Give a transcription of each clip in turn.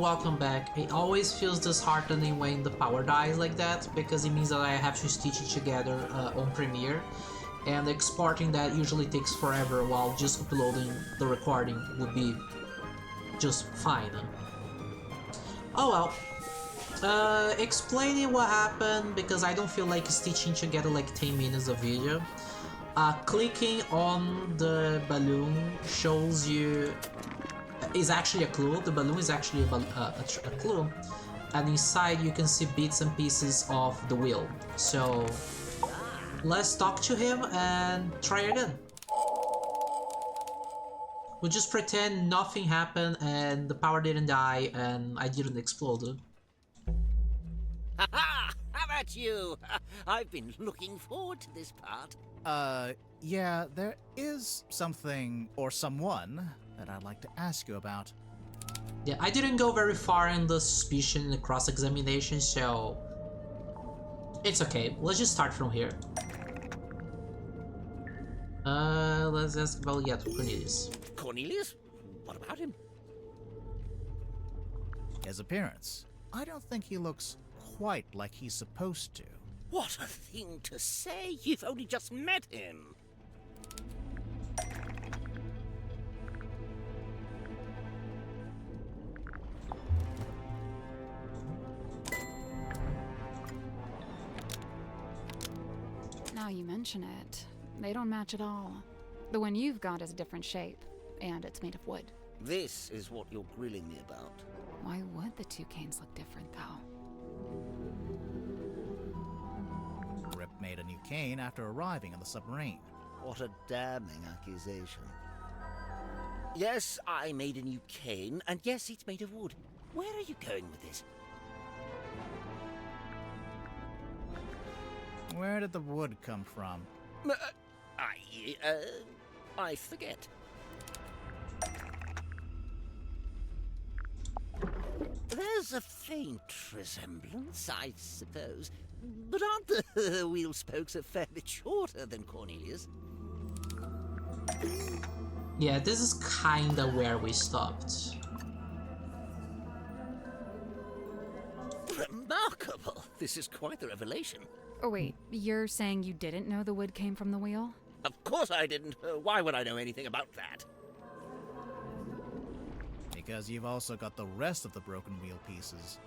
welcome back. It always feels disheartening when the power dies like that, because it means that I have to stitch it together on Premiere, and exporting that usually takes forever, while just uploading the recording would be just fine. Oh well. Explaining what happened, because I don't feel like stitching together like 10 minutes of video. Clicking on the balloon shows you is actually a clue. The balloon is actually a clue, and inside you can see bits and pieces of the wheel. So let's talk to him and try again. We'll just pretend nothing happened and the power didn't die and I didn't explode. Ha ha! How about you? I've been looking forward to this part. Yeah, there is something or someone that I'd like to ask you about. Yeah, I didn't go very far in the suspicion in the cross-examination, so it's okay. Let's just start from here. Let's ask about Cornelius. Cornelius? What about him? His appearance. I don't think he looks quite like he's supposed to. What a thing to say! You've only just met him! Now you mention it, they don't match at all. The one you've got is a different shape, and it's made of wood. This is what you're grilling me about. Why would the two canes look different, though? Gripp made a new cane after arriving on the submarine. What a damning accusation. Yes, I made a new cane, and yes, it's made of wood. Where are you going with this? Where did the wood come from? I forget. There's a faint resemblance, I suppose. But aren't the wheel spokes a fair bit shorter than Cornelius? Yeah, this is kinda where we stopped. Remarkable! This is quite the revelation. Oh wait, you're saying you didn't know the wood came from the wheel? Of course I didn't. Why would I know anything about that? Because you've also got the rest of the broken wheel pieces.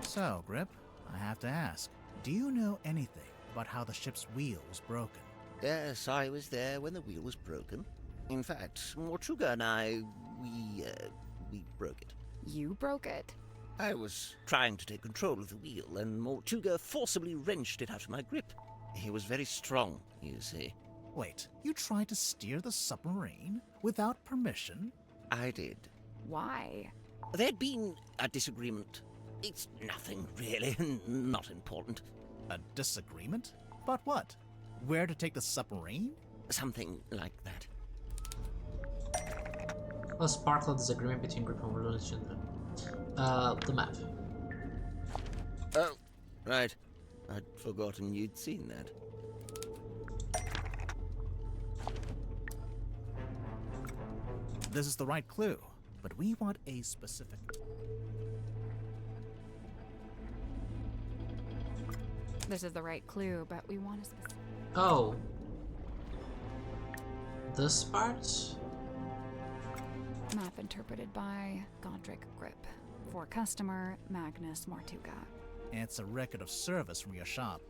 So, Gripp, I have to ask, do you know anything about how the ship's wheel was broken? Yes, I was there when the wheel was broken. In fact, Mortuga and I, we broke it. You broke it? I was trying to take control of the wheel, and Mortuga forcibly wrenched it out of my grip. He was very strong, you see. Wait, you tried to steer the submarine without permission? I did. Why? There'd been a disagreement. It's nothing, really, not important. A disagreement? About what? Where to take the submarine? Something like that. A sparkle disagreement between Gripp and religion. The map. Oh, right. I'd forgotten you'd seen that. This is the right clue, but we want a specific... This is the right clue, but we want a specific... Oh. This part? Map interpreted by Godric Gripp. For customer, Magnus Mortuga. It's a record of service from your shop.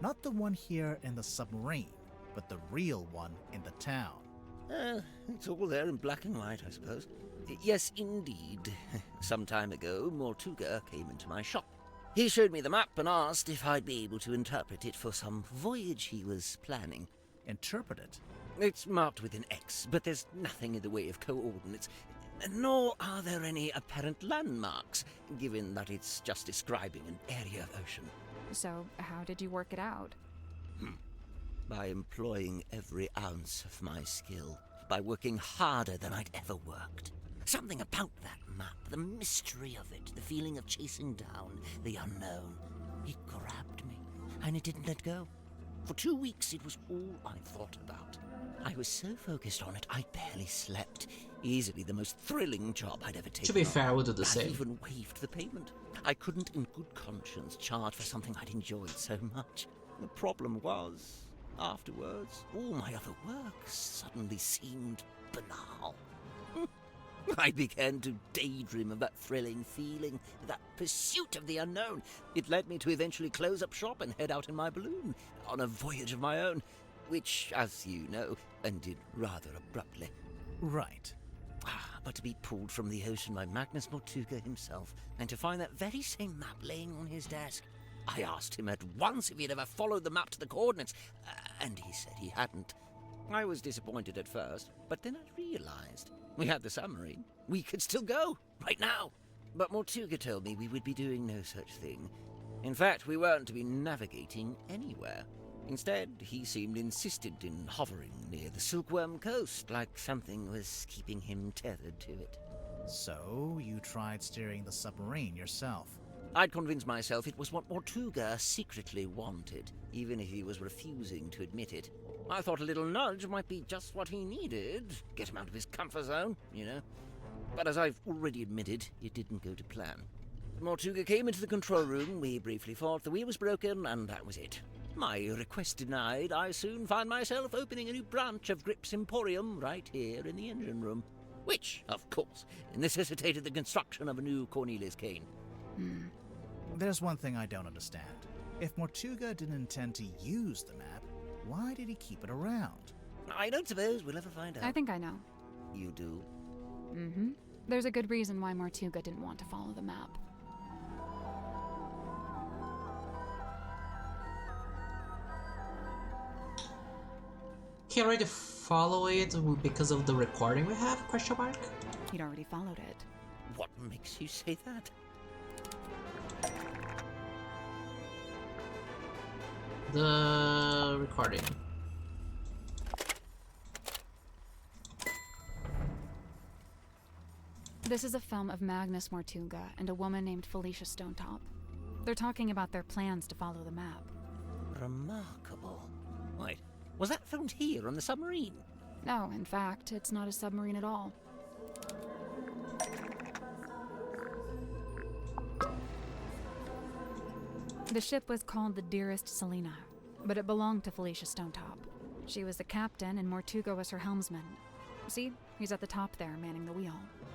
Not the one here in the submarine, but the real one in the town. It's all there in black and white, I suppose. Yes, indeed. Some time ago, Mortuga came into my shop. He showed me the map and asked if I'd be able to interpret it for some voyage he was planning. Interpret it? It's marked with an X, but there's nothing in the way of coordinates. Nor are there any apparent landmarks, given that it's just describing an area of ocean. So, how did you work it out? By employing every ounce of my skill. By working harder than I'd ever worked. Something about that map, the mystery of it, the feeling of chasing down the unknown. It grabbed me, and it didn't let go. For 2 weeks, it was all I thought about. I was so focused on it, I barely slept. Easily the most thrilling job I'd ever taken To be on. fair, I would do the I same. even waived the payment. I couldn't in good conscience charge for something I'd enjoyed so much. The problem was, afterwards, all my other works suddenly seemed banal. I began to daydream of that thrilling feeling, that pursuit of the unknown. It led me to eventually close up shop and head out in my balloon, on a voyage of my own, which, as you know, ended rather abruptly. Right. But to be pulled from the ocean by Magnus Mortuga himself, and to find that very same map laying on his desk. I asked him at once if he'd ever followed the map to the coordinates, and he said he hadn't. I was disappointed at first, but then I realized we had the submarine. We could still go, right now. But Mortuga told me we would be doing no such thing. In fact, we weren't to be navigating anywhere. Instead, he seemed insistent in hovering near the Silkworm Coast, like something was keeping him tethered to it. So, you tried steering the submarine yourself. I'd convinced myself it was what Mortuga secretly wanted, even if he was refusing to admit it. I thought a little nudge might be just what he needed, get him out of his comfort zone, you know. But as I've already admitted, it didn't go to plan. Mortuga came into the control room, we briefly thought the wheel was broken, and that was it. My request denied, I soon found myself opening a new branch of Gripp's Emporium right here in the engine room, which, of course, necessitated the construction of a new Cornelius cane. There's one thing I don't understand. If Mortuga didn't intend to use the map, why did he keep it around? I don't suppose we'll ever find out. I think I know. You do? Mm-hmm. There's a good reason why Mortuga didn't want to follow the map. He already follow it because of the recording we have? Question mark. He'd already followed it. What makes you say that? The recording. This is a film of Magnus Mortuga and a woman named Felicia Stonetop. They're talking about their plans to follow the map. Remarkable. Wait, was that filmed here on the submarine? No, in fact, it's not a submarine at all. The ship was called the Dearest Selena, but it belonged to Felicia Stonetop. She was the captain and Mortuga was her helmsman. See, he's at the top there, manning the wheel.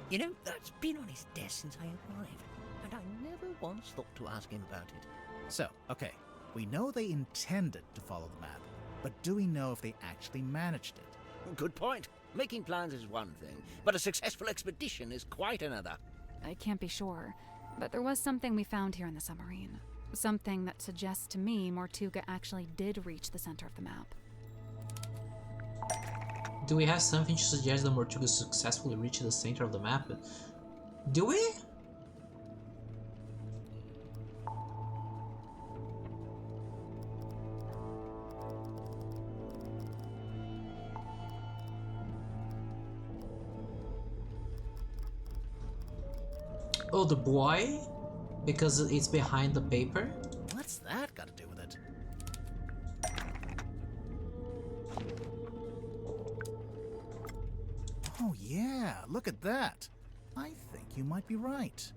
You know, that's been on his desk since I arrived, and I never once thought to ask him about it. So, okay, we know they intended to follow the map, but do we know if they actually managed it? Good point. Making plans is one thing, but a successful expedition is quite another. I can't be sure, but there was something we found here in the submarine. Something that suggests to me Mortuga actually did reach the center of the map. Do we have something to suggest that Mortuga successfully reached the center of the map? Do we? Oh, the boy? Because it's behind the paper? What's that got to do with it? Oh yeah, look at that. I think you might be right.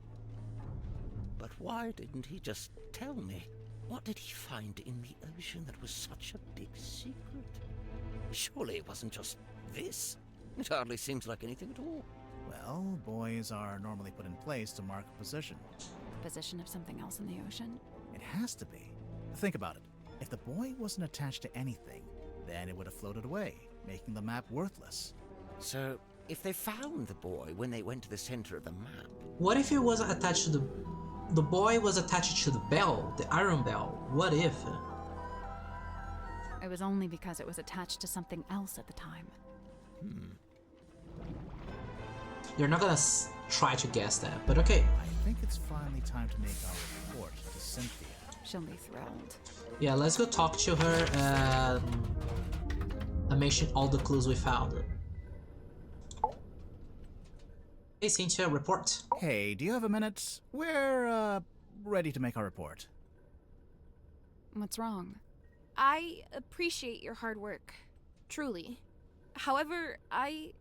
But why didn't he just tell me? What did he find in the ocean that was such a big secret? Surely it wasn't just this. It hardly seems like anything at all. Well, buoys are normally put in place to mark a position. Position of something else in the ocean? It has to be. Think about it. If the buoy wasn't attached to anything, then it would have floated away, making the map worthless. So, if they found the boy when they went to the center of the map... What if it was attached to the boy was attached to the bell, the iron bell? What if? It was only because it was attached to something else at the time. You're not gonna try to guess that, but okay. I think it's finally time to make our report to Sinthia. She'll be thrilled. Yeah, let's go talk to her and mention all the clues we found. Hey, Sinthia, report. Hey, do you have a minute? We're, ready to make our report. What's wrong? I appreciate your hard work. Truly. However, I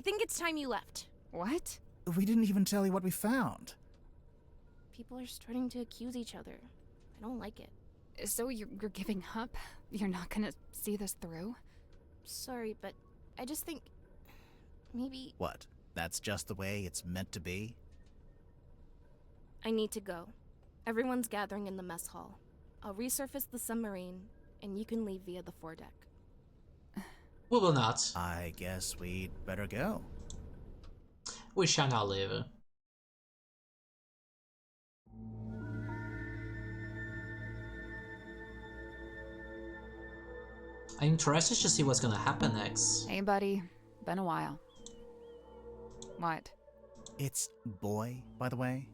think it's time you left. What? We didn't even tell you what we found. People are starting to accuse each other. I don't like it. So you're giving up? You're not gonna see this through? Sorry, but I just think maybe What? That's just the way it's meant to be? I need to go. Everyone's gathering in the mess hall. I'll resurface the submarine, and you can leave via the foredeck. We will not. I guess we'd better go. We shall not live. I'm interested to see what's gonna happen next. Hey, buddy. Been a while. What? It's boy, by the way.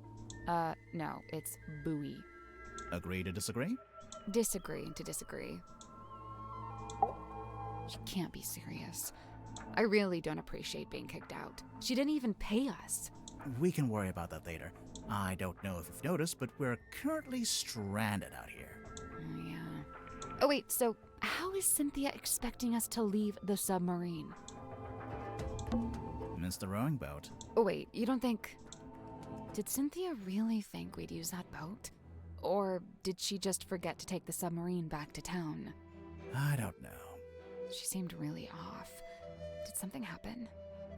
No, it's buoy. Agree to disagree? Disagree to disagree. She can't be serious. I really don't appreciate being kicked out. She didn't even pay us. We can worry about that later. I don't know if you've noticed, but we're currently stranded out here. Oh, yeah. Oh, wait, so how is Sinthia expecting us to leave the submarine? It's the rowing boat. Oh, wait, you don't think... Did Sinthia really think we'd use that boat? Or did she just forget to take the submarine back to town? I don't know. She seemed really off. Did something happen?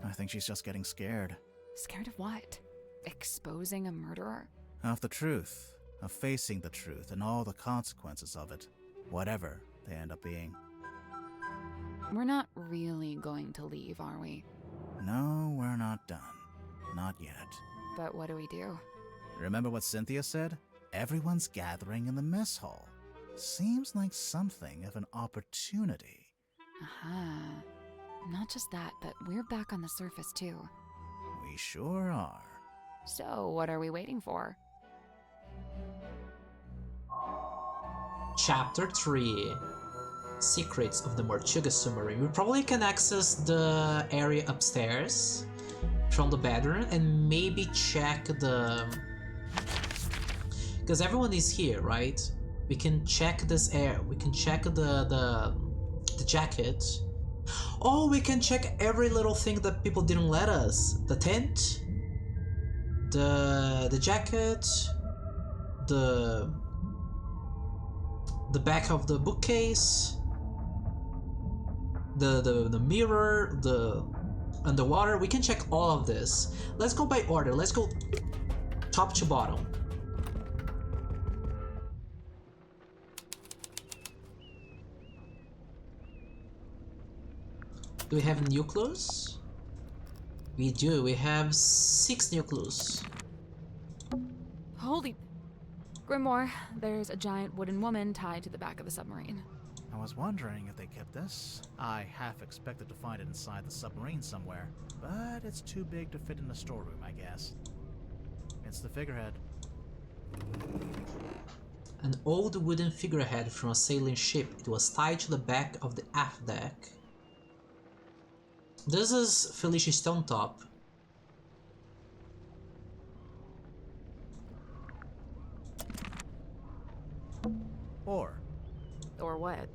I think she's just getting scared. Scared of what? Exposing a murderer? Of the truth. Of facing the truth and all the consequences of it. Whatever they end up being. We're not really going to leave, are we? No, we're not done. Not yet. But what do we do? Remember what Sinthia said? Everyone's gathering in the mess hall. Seems like something of an opportunity. Aha. Not just that, but we're back on the surface too. We sure are. So, what are we waiting for? Chapter 3. Secrets of the Mortuga submarine. We probably can access the area upstairs from the bedroom and maybe check the... Because everyone is here, right? We can check this air. We can check the jacket. Oh, we can check every little thing that people didn't let us. The tent, the jacket, the back of the bookcase, the mirror, the underwater. We can check all of this. Let's go by order. Let's go top to bottom. Do we have new clues? We do. We have 6 new clues. Holy... Grimoire, there's a giant wooden woman tied to the back of the submarine. I was wondering if they kept this. I half expected to find it inside the submarine somewhere, but it's too big to fit in the storeroom, I guess. It's the figurehead. An old wooden figurehead from a sailing ship. It was tied to the back of the aft deck. This is Felicia Stonetop. Or. Or what?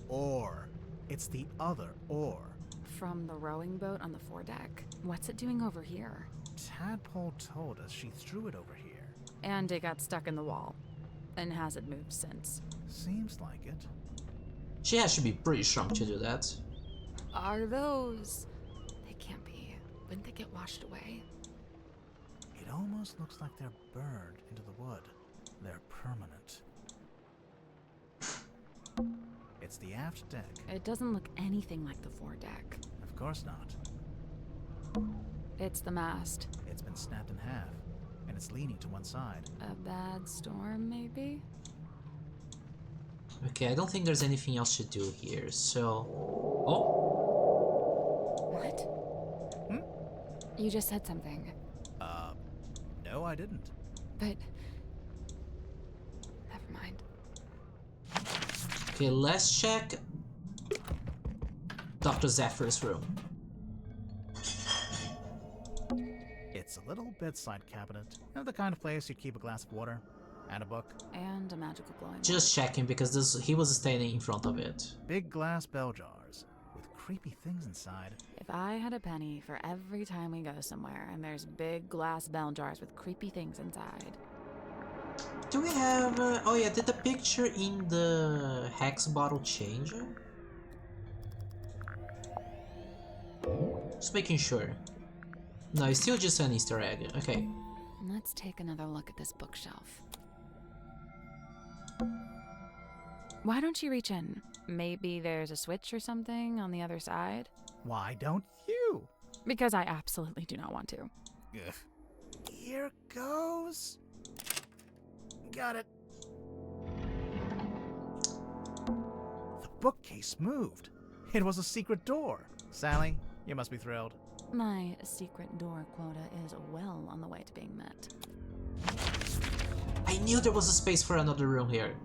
Or. It's the other or. From the rowing boat on the foredeck? What's it doing over here? Tadpole told us she threw it over here. And it got stuck in the wall. And hasn't moved since. Seems like it. She has to be pretty strong to do that. Are those... They can't be. Wouldn't they get washed away? It almost looks like they're burned into the wood. They're permanent. It's the aft deck. It doesn't look anything like the foredeck. Of course not. It's the mast. It's been snapped in half, and it's leaning to one side. A bad storm, maybe? Okay, I don't think there's anything else to do here, so... Oh! What? You just said something. No, I didn't. But... Never mind. Okay, let's check Dr. Zephyr's room. It's a little bedside cabinet. You know, the kind of place you'd keep a glass of water. And a book. And a magical glowing Just checking because he was standing in front of it. Big glass bell jars with creepy things inside. If I had a penny for every time we go somewhere and there's big glass bell jars with creepy things inside. Do we have... oh yeah, did the picture in the hex bottle change? Just making sure. No, it's still just an Easter egg. Okay. Let's take another look at this bookshelf. Why don't you reach in? Maybe there's a switch or something on the other side? Why don't you? Because I absolutely do not want to. Ugh. Here goes. Got it. The bookcase moved. It was a secret door. Sally, you must be thrilled. My secret door quota is well on the way to being met. I knew there was a space for another room here.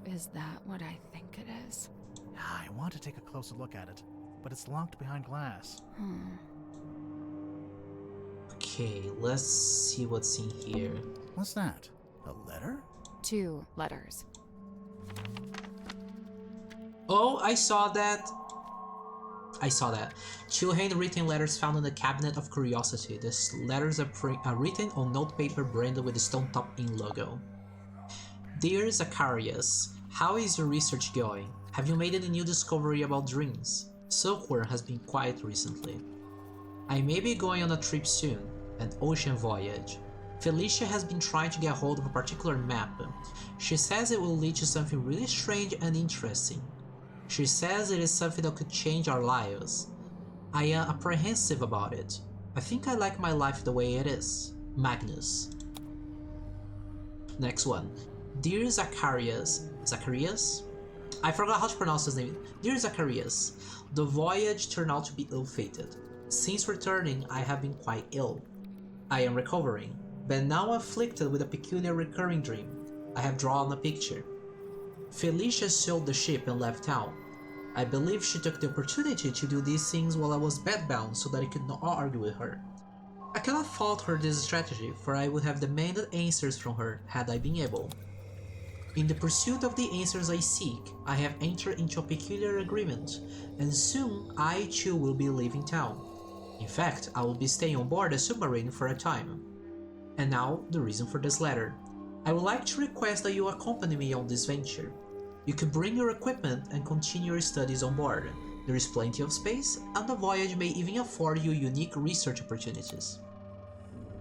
Is that what I think it is? I want to take a closer look at it, but it's locked behind glass. Okay, let's see what's in here. What's that? A letter? 2 letters. Oh, I saw that. 2 handwritten letters found in the Cabinet of Curiosity. These letters are written on notepaper branded with the Stone Top Inn logo. Dear Zacharias, how is your research going? Have you made any new discovery about dreams? Silkworm has been quiet recently. I may be going on a trip soon, an ocean voyage. Felicia has been trying to get hold of a particular map. She says it will lead to something really strange and interesting. She says it is something that could change our lives. I am apprehensive about it. I think I like my life the way it is. Magnus. Next one. Dear Zacharias. Zacharias? I forgot how to pronounce his name. Dear Zacharias, the voyage turned out to be ill-fated. Since returning, I have been quite ill. I am recovering, but now afflicted with a peculiar recurring dream. I have drawn a picture. Felicia sold the ship and left town. I believe she took the opportunity to do these things while I was bedbound so that I could not argue with her. I cannot fault her this strategy, for I would have demanded answers from her had I been able. In the pursuit of the answers I seek, I have entered into a peculiar agreement, and soon I too will be leaving town. In fact, I will be staying on board a submarine for a time. And now, the reason for this letter. I would like to request that you accompany me on this venture. You could bring your equipment and continue your studies on board. There is plenty of space, and the voyage may even afford you unique research opportunities.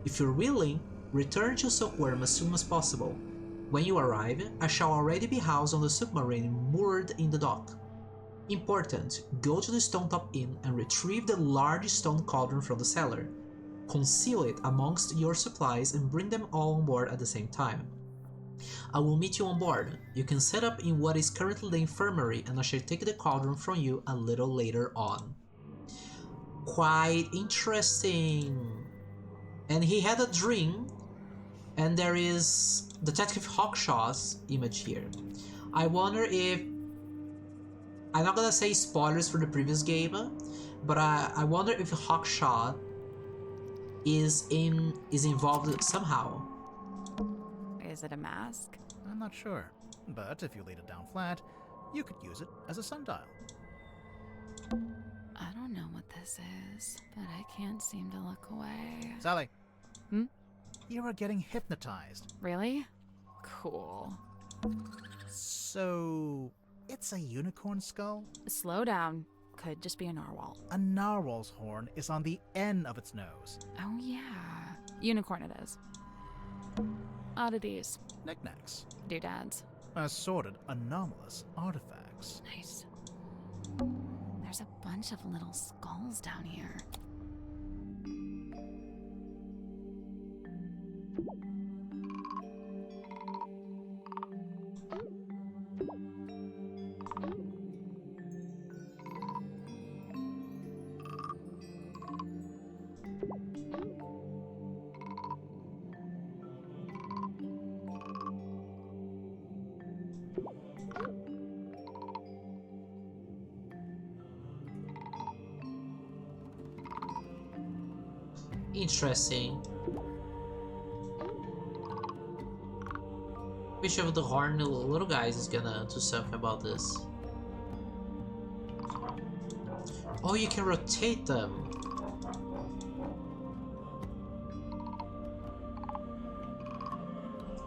If you're willing, return to Silkworm as soon as possible. When you arrive, I shall already be housed on the submarine moored in the dock. Important, go to the Stone Top Inn and retrieve the large stone cauldron from the cellar. Conceal it amongst your supplies and bring them all on board at the same time. I will meet you on board. You can set up in what is currently the infirmary and I shall take the cauldron from you a little later on. Quite interesting. And he had a dream, and there is Detective Hawkshaw's image here. I wonder if... I'm not gonna say spoilers for the previous game, but I wonder if Hawkshaw is involved somehow. Is it a mask? I'm not sure, but if you laid it down flat, you could use it as a sundial. I don't know what this is, but I can't seem to look away. Sally. Hmm? You are getting hypnotized. Really? Cool. So, it's a unicorn skull? Slow down. Could just be a narwhal. A narwhal's horn is on the end of its nose. Oh yeah. Unicorn it is. Oddities. Knickknacks. Doodads. Assorted anomalous artifacts. Nice. There's a bunch of little skulls down here. Interesting. Which of the horny little guys is gonna do something about this? Oh, you can rotate them.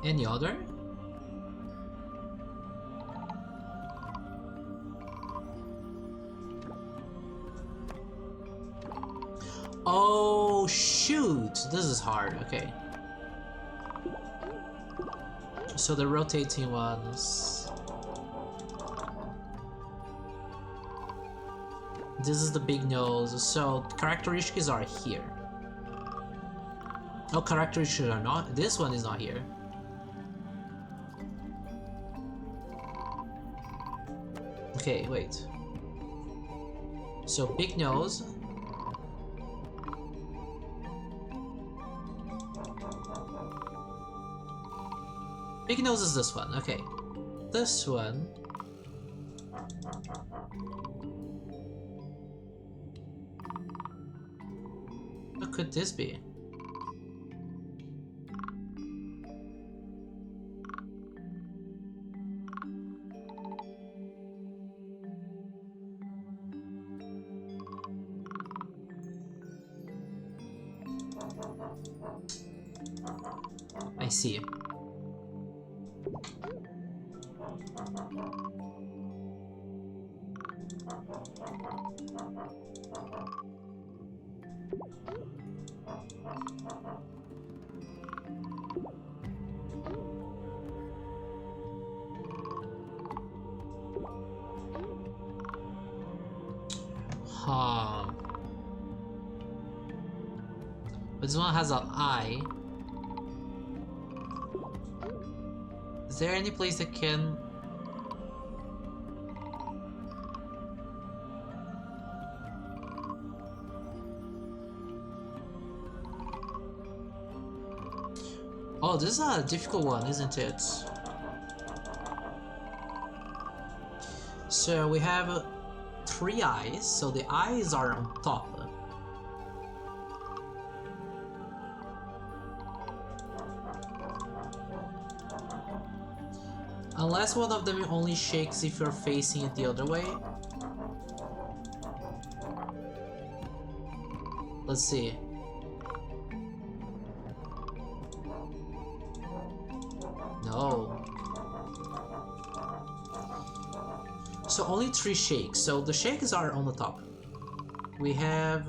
Any other? Oh shoot! This is hard, okay. So the rotating ones. This is the big nose, so characteristics are here. Oh, characteristics are not. This one is not here. Okay, wait. So big nose. Big nose is this one, okay. This one. What could this be? I see. Huh. But this one has an eye. Is there any place that can... Oh, this is a difficult one, isn't it? So we have 3 eyes, so the eyes are on top. Unless one of them only shakes if you're facing it the other way. Let's see. No. So only 3 shakes. So the shakes are on the top. We have...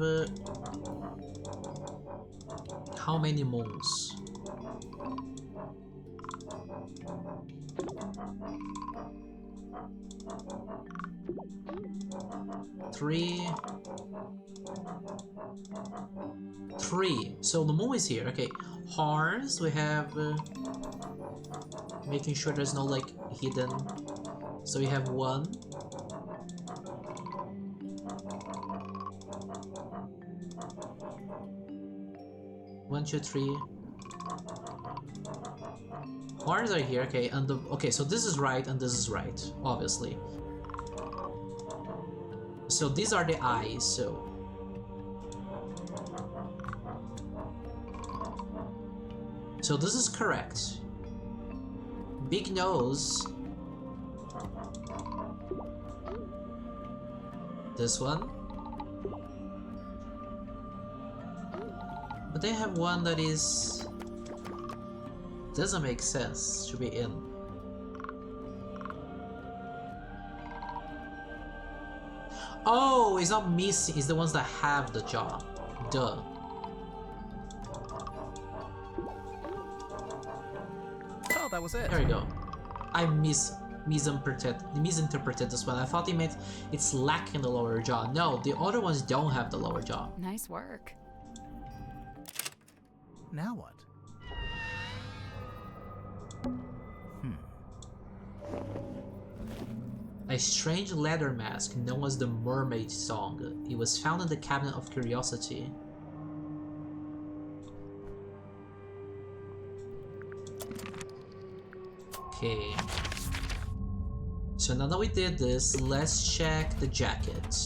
how many moons? Three. So the moon is here. Okay. Horns. We have making sure there's no like hidden. So we have 1. One, two, 3. Horns are here. Okay, and the so this is right and this is right, obviously. So these are the eyes, so... So this is correct. Big nose. This one. But they have one that is... doesn't make sense to be in. Oh, it's not missing, it's the ones that have the jaw. Duh. Oh, that was it. There we go. I misinterpreted this one. I thought it meant it's lacking the lower jaw. No, the other ones don't have the lower jaw. Nice work. Now what? A strange leather mask known as the Mermaid song. It was found in the Cabinet of Curiosity. Okay. So now that we did this, let's check the jacket.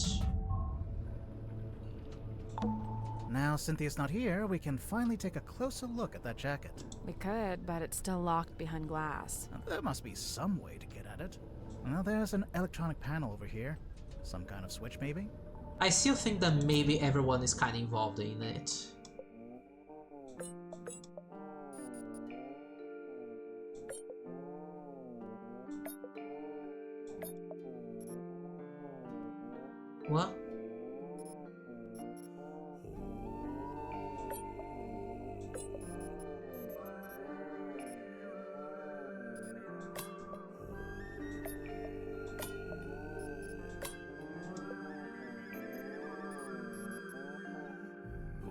Now Now Cynthia's not here, we can finally take a closer look at that jacket. We could, but it's still locked behind glass. There must be some way to get at it. Well, there's an electronic panel over here. Some kind of switch, maybe? I still think that maybe everyone is kind of involved in it. What?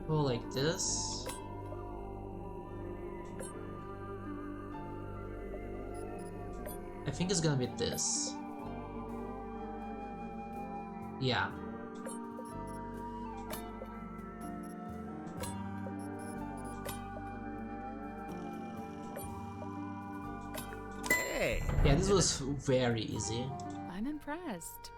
Oh, like this? I think it's gonna be this. Yeah. Hey! Yeah, this was very easy. I'm impressed.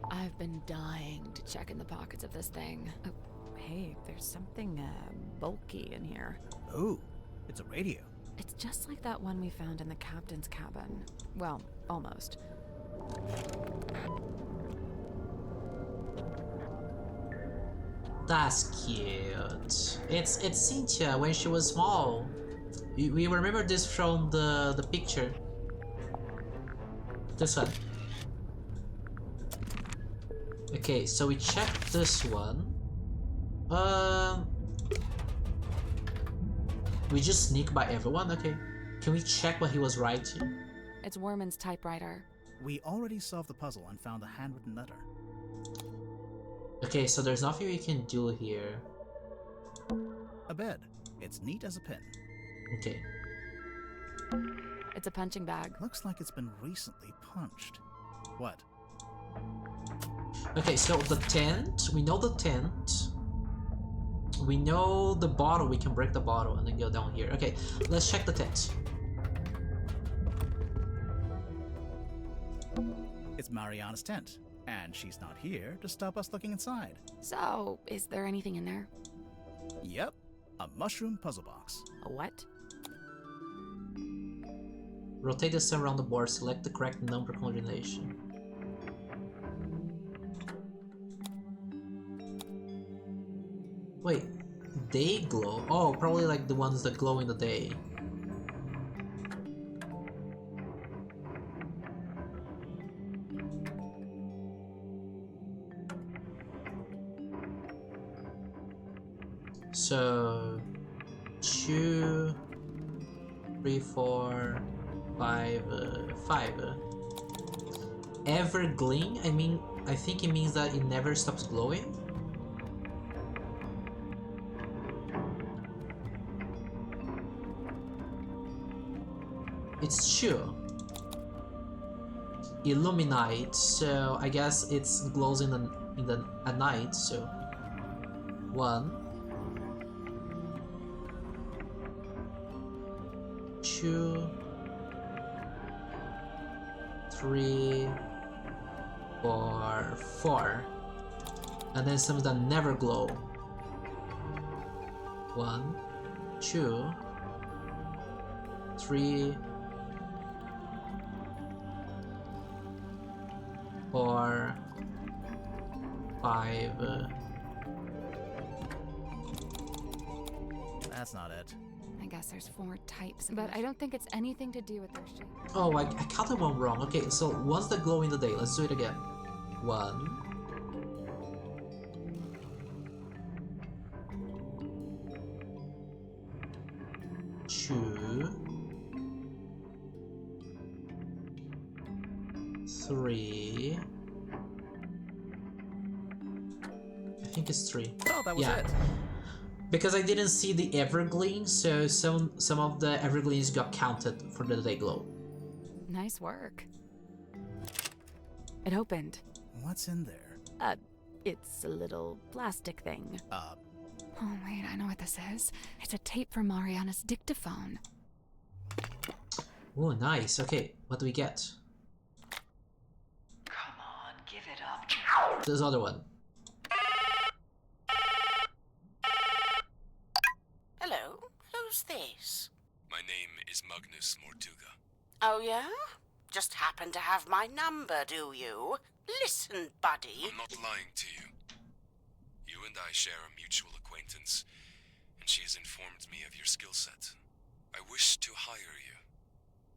I've been dying to check in the pockets of this thing. Oh, hey, there's something bulky in here. Ooh, it's a radio. It's just like that one we found in the captain's cabin. Well, almost. That's cute. It's Sinthia when she was small. We remember this from the picture. This one. Okay, so we checked this one. We just sneak by everyone? Okay. Can we check what he was writing? It's Werman's typewriter. We already solved the puzzle and found the handwritten letter. Okay, so there's nothing we can do here. A bed. It's neat as a pin. Okay. It's a punching bag. Looks like it's been recently punched. What? Okay, so the tent. We know the tent. We know the bottle. We can break the bottle and then go down here. Okay, let's check the tent. It's Mariana's tent. And she's not here to stop us looking inside. So, is there anything in there? Yep. A mushroom puzzle box. A what? Rotate the sun around the board. Select the correct number combination. Wait, they glow? Oh, probably like the ones that glow in the day. So 2, 3, 4, 5, 5. Ever gleam? I think it means that it never stops glowing. It's 2. Illuminate, so I guess it glows at night. So 1, 2, 3, 4, 4, and then some that never glow. 1, 2, 3, 4, 5. That's not it. I guess there's 4 types, but I don't think it's anything to do with their shape. Oh, I counted one wrong. Okay, so ones that glow in the day. Let's do it again. 1, 2, 3. I think it's 3. Oh, that was Yeah. it. Because I didn't see the evergleam, so some of the evergleams got counted for the day glow. Nice work. It opened. What's in there? It's a little plastic thing. Oh wait, I know what this is. It's a tape from Mariana's dictaphone. Oh, nice. Okay, what do we get? Come on, give it up. This other one. Who's this? My name is Magnus Mortuga. Oh, yeah? Just happen to have my number, do you? Listen, buddy. I'm not lying to you. You and I share a mutual acquaintance, and she has informed me of your skill set. I wish to hire you,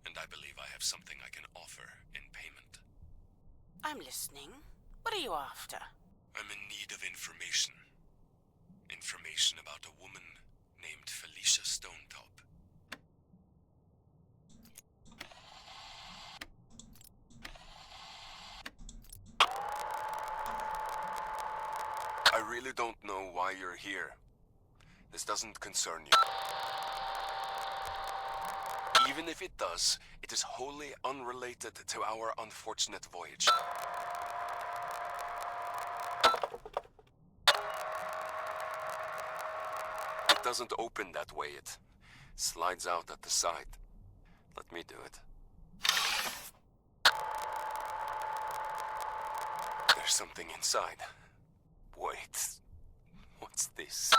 and I believe I have something I can offer in payment. I'm listening. What are you after? I'm in need of information. Information about a woman named Felicia Stonetop. I really don't know why you're here. This doesn't concern you. Even if it does, it is wholly unrelated to our unfortunate voyage. It doesn't open that way, it slides out at the side. Let me do it. There's something inside. Wait, what's this?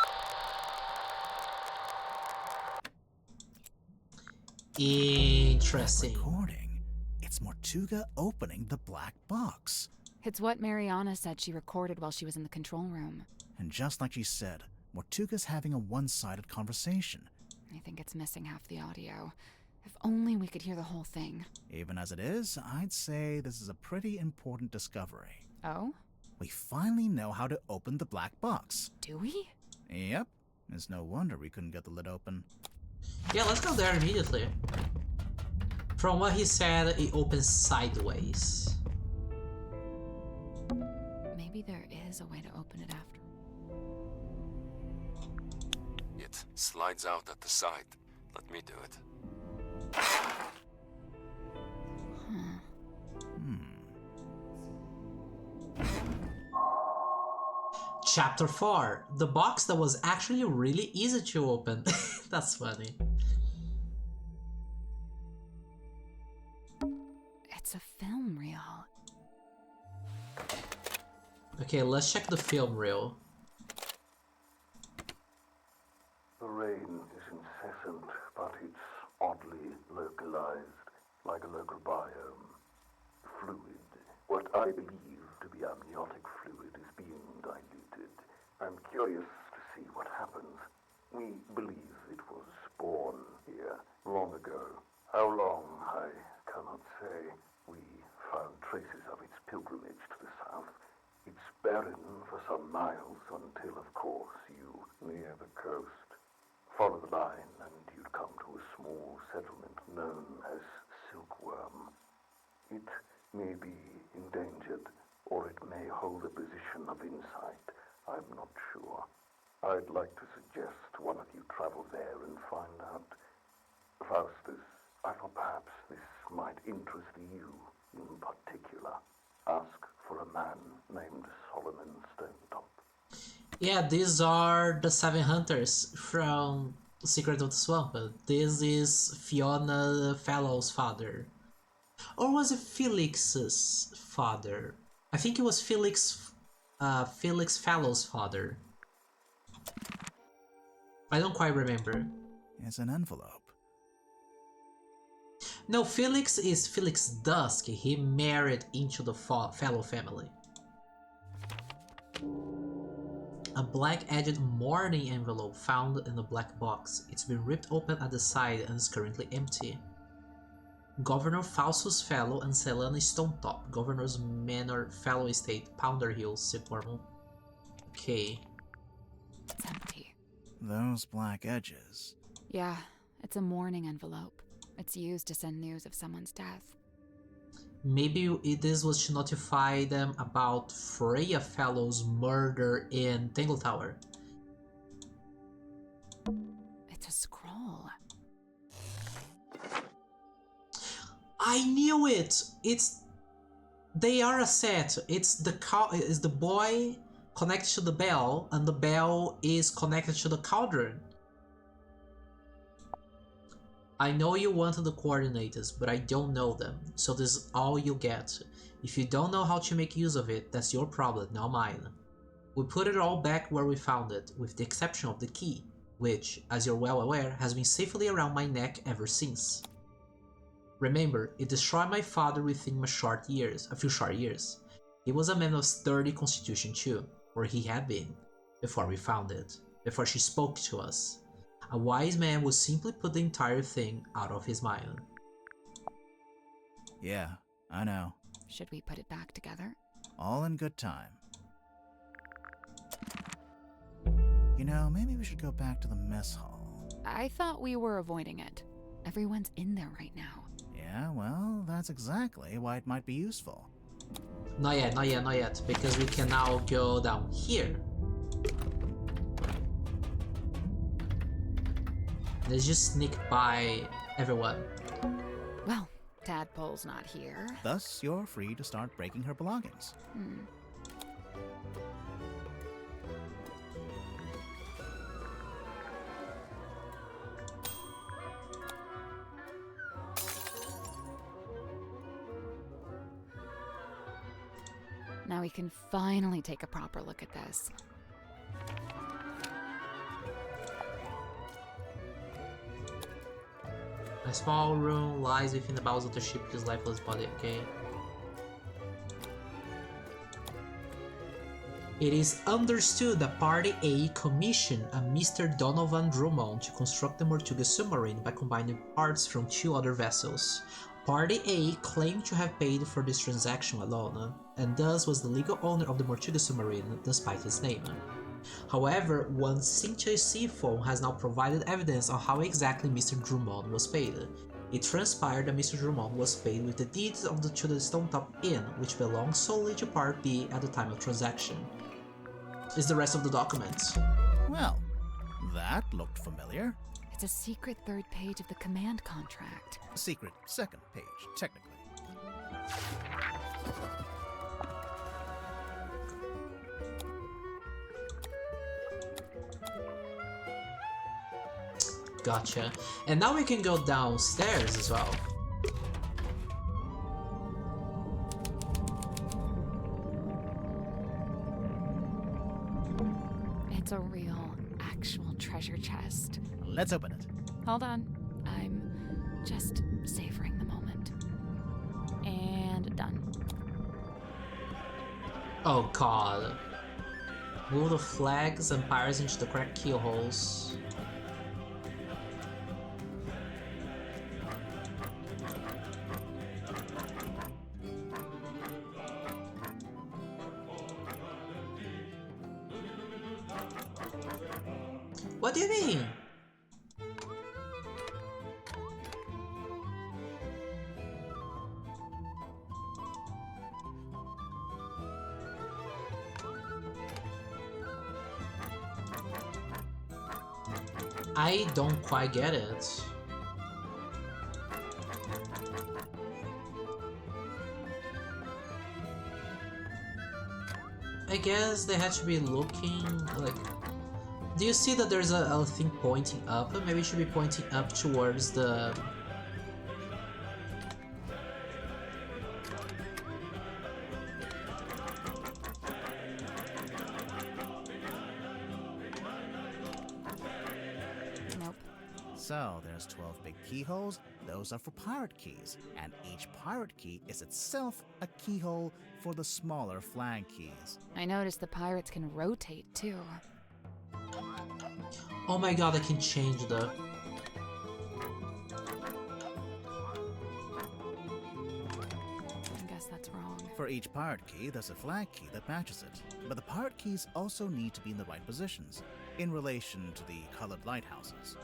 Interesting. Recording. It's Mortuga opening the black box. It's what Mariana said she recorded while she was in the control room. And just like she said, Mortuga's having a one-sided conversation. I think it's missing half the audio. If only we could hear the whole thing. Even as it is, I'd say this is a pretty important discovery. Oh? We finally know how to open the black box. Do we? Yep. It's no wonder we couldn't get the lid open. Yeah, let's go there immediately. From what he said, it opens sideways. Maybe there is a way to open it after. It slides out at the side. Let me do it. Chapter 4. The box that was actually really easy to open. That's funny. It's a film reel. Okay, let's check the film reel. The rain is incessant, but it's oddly localized, like a local biome. Fluid. What I believe to be amniotic fluid is being diluted. I'm curious to see what happens. We believe it was born here long ago. How long, I cannot say. We found traces of its pilgrimage to the south. It's barren for some miles until, of course, you near the coast. Follow the line and you'd come to a small settlement known as Silkworm. It may be endangered, or it may hold a position of insight. I'm not sure. I'd like to suggest one of you travel there and find out. Faustus, I thought perhaps this might interest you in particular. Ask for a man named Solomon Stonetop. Yeah, these are the 7 hunters from Secret of the Swamp. This is Fiona Fallow's father. Or was it Felix's father? I think it was Felix Fallow's father. I don't quite remember. It's an envelope. No, Felix is Felix Dusk. He married into the Fallow family. A black-edged mourning envelope found in the black box. It's been ripped open at the side and is currently empty. Governor Faustus Fallow and Selena Stonetop. Governor's Manor, Fallow Estate, Pounder Hill, Silkworm. Okay. It's empty. Those black edges. Yeah, it's a mourning envelope. It's used to send news of someone's death. Maybe this was to notify them about Freya Fallow's murder in Tangle Tower. It's a scroll. I knew it! They are a set. It's the boy connected to the bell, and the bell is connected to the cauldron. I know you wanted the coordinators, but I don't know them, so this is all you get. If you don't know how to make use of it, that's your problem, not mine. We put it all back where we found it, with the exception of the key. which, as you're well aware, has been safely around my neck ever since. Remember, it destroyed my father within a few short years. He was a man of sturdy constitution too, or he had been, before we found it, before she spoke to us. A wise man would simply put the entire thing out of his mind. Yeah, I know. Should we put it back together? All in good time. You know, maybe we should go back to the mess hall. I thought we were avoiding it. Everyone's in there right now. Yeah, well, that's exactly why it might be useful. Not yet, because we can now go down here. Let's just sneak by everyone. Well, Tadpole's not here. Thus, you're free to start breaking her belongings. Now we can finally take a proper look at this. A small room lies within the bowels of the ship with his lifeless body, okay? It is understood that Party A commissioned a Mr. Donovan Drummond to construct the Mortuga submarine by combining parts from 2 other vessels. Party A claimed to have paid for this transaction alone, and thus was the legal owner of the Mortuga submarine, despite its name. However, one Sinthia Seafoam has now provided evidence on how exactly Mr. Drummond was paid. It transpired that Mr. Drummond was paid with the deeds to the Stonetop Inn, which belonged solely to Part B at the time of transaction. Is the rest of the document. Well, that looked familiar. It's a secret 3rd page of the command contract. Secret 2nd page, technically. Gotcha. And now we can go downstairs as well. It's a real, actual treasure chest. Let's open it. Hold on. I'm just savoring the moment. And done. Oh god. Move the flags and pirates into the cracked keyholes. What do you mean? I don't quite get it. I guess they had to be looking like... Do you see that there's a thing pointing up? Maybe it should be pointing up towards the... Nope. So, there's 12 big keyholes. Those are for pirate keys. And each pirate key is itself a keyhole for the smaller flag keys. I noticed the pirates can rotate, too. Oh my god, I can change the... I guess that's wrong. For each pirate key, there's a flag key that matches it. But the pirate keys also need to be in the right positions, in relation to the colored lighthouses.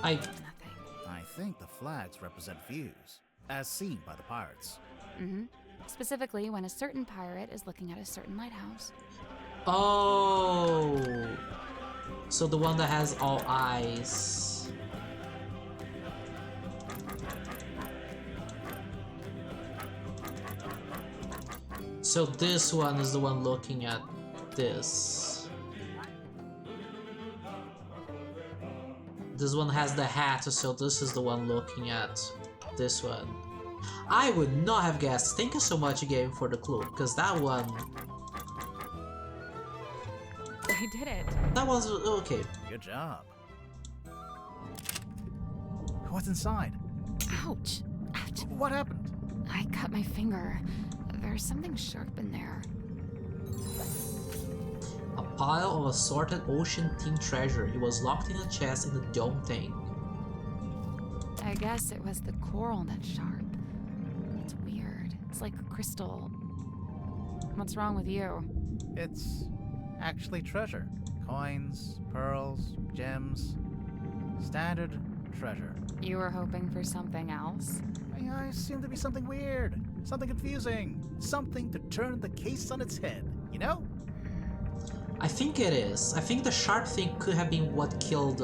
Nothing. I think the flags represent views, as seen by the pirates. Mm-hmm. Specifically, when a certain pirate is looking at a certain lighthouse. Oh! So the one that has all eyes. So this one is the one looking at this. This one has the hat, so this is the one looking at this one. I would not have guessed. Thank you so much again for the clue, because that one... I did it. That was... okay. Good job. What's inside? Ouch. Ouch. What happened? I cut my finger. There's something sharp in there. A pile of assorted ocean-themed treasure. It was locked in a chest in the dome thing. I guess it was the coral that's sharp. It's weird. It's like a crystal. What's wrong with you? It's actually treasure. Coins, pearls, gems. Standard treasure. You were hoping for something else? I assumed to be something weird. Something confusing. Something to turn the case on its head. You know? I think it is. I think the sharp thing could have been what killed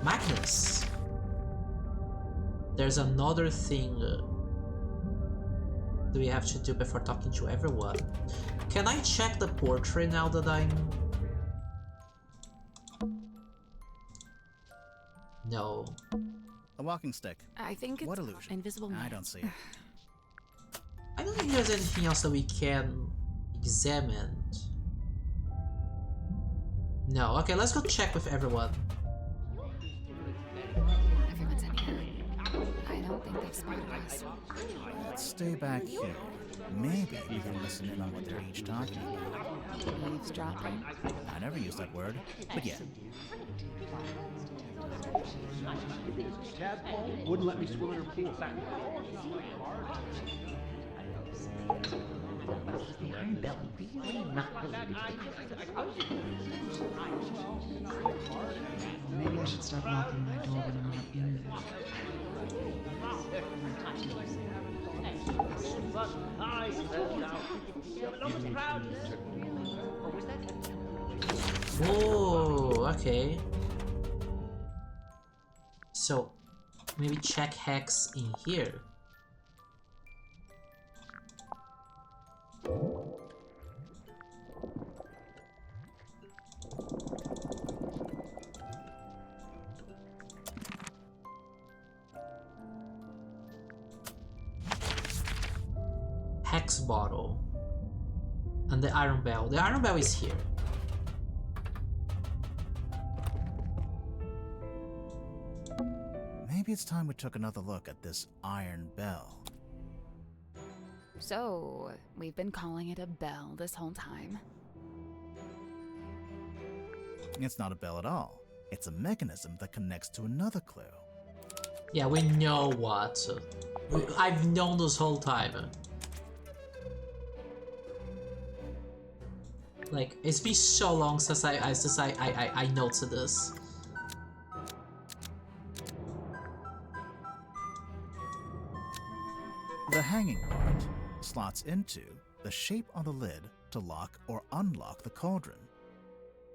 Magnus. There's another thing that we have to do before talking to everyone. Can I check the portrait now that I'm... No. A walking stick. I think it's What illusion? invisible I man. don't see it. I don't think there's anything else that we can examine. No. Okay, let's go check with everyone. Everyone's in here. I don't think they've spotted us. Let's stay back here. Maybe we can listen in on what they're each talking about. Eavesdropping. I never used that word, but yeah. Tadpole wouldn't let me swim in her pool. The Iron Bell really not related to Maybe I should start locking my door when I'm not in there. Oh, okay. So, maybe check Hex in here. Hex bottle. And the iron bell. The iron bell is here. Maybe it's time we took another look at this iron bell. So, we've been calling it a bell this whole time. It's not a bell at all. It's a mechanism that connects to another clue. Yeah, we know what. I've known this whole time. Like, it's been so long since I noticed this. The hanging part slots into the shape on the lid to lock or unlock the cauldron.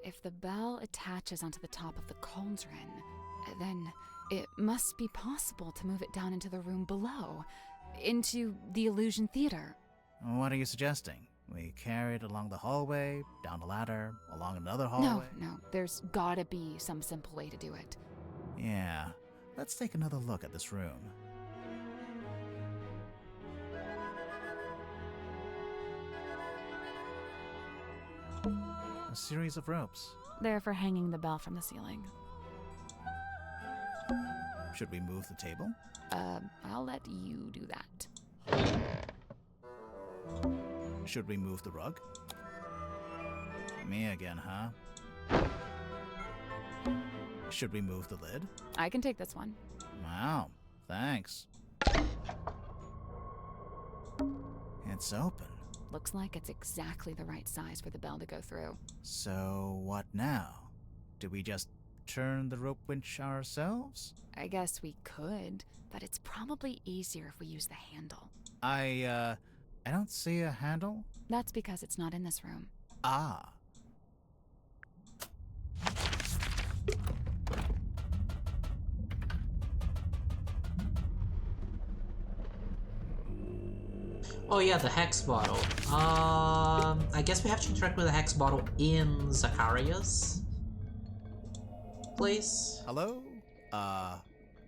If the bell attaches onto the top of the cauldron, then it must be possible to move it down into the room below, into the illusion theater. What are you suggesting? We carry it along the hallway, down a ladder, along another hallway? No, there's gotta be some simple way to do it. Yeah, let's take another look at this room. A series of ropes. They're for hanging the bell from the ceiling. Should we move the table? I'll let you do that. Should we move the rug? Me again, huh? Should we move the lid? I can take this one. Wow, thanks. It's open. Looks like it's exactly the right size for the bell to go through. So what now? Do we just turn the rope winch ourselves? I guess we could, but it's probably easier if we use the handle. I don't see a handle. That's because it's not in this room. Ah. Oh yeah, the hex bottle. I guess we have to interact with the hex bottle in Zacharias place. Hello?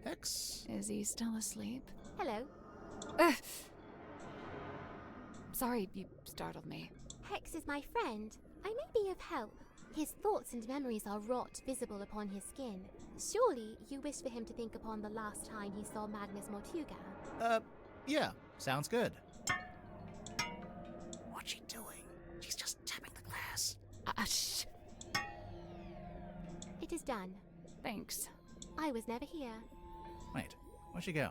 Hex? Is he still asleep? Hello. Sorry, you startled me. Hex is my friend. I may be of help. His thoughts and memories are wrought visible upon his skin. Surely you wish for him to think upon the last time he saw Magnus Mortuga. Yeah, sounds good. What's she doing? She's just tapping the glass. Shh. It is done. Thanks. I was never here. Wait, where'd she go?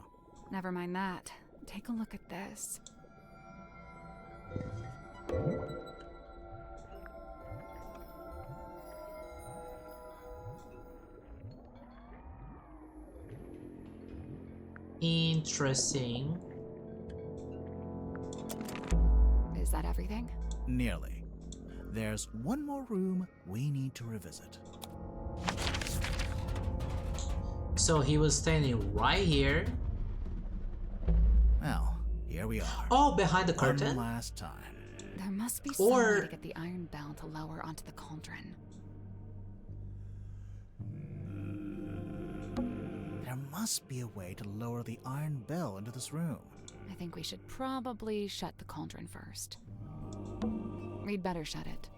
Never mind that. Take a look at this. Interesting. Is that everything? Nearly. There's one more room we need to revisit. So he was standing right here. Well, here we are. Oh, behind the curtain? One last time. There must be some way to get the iron bell to lower onto the cauldron. There must be a way to lower the iron bell into this room. I think we should probably shut the cauldron first. We'd better shut it.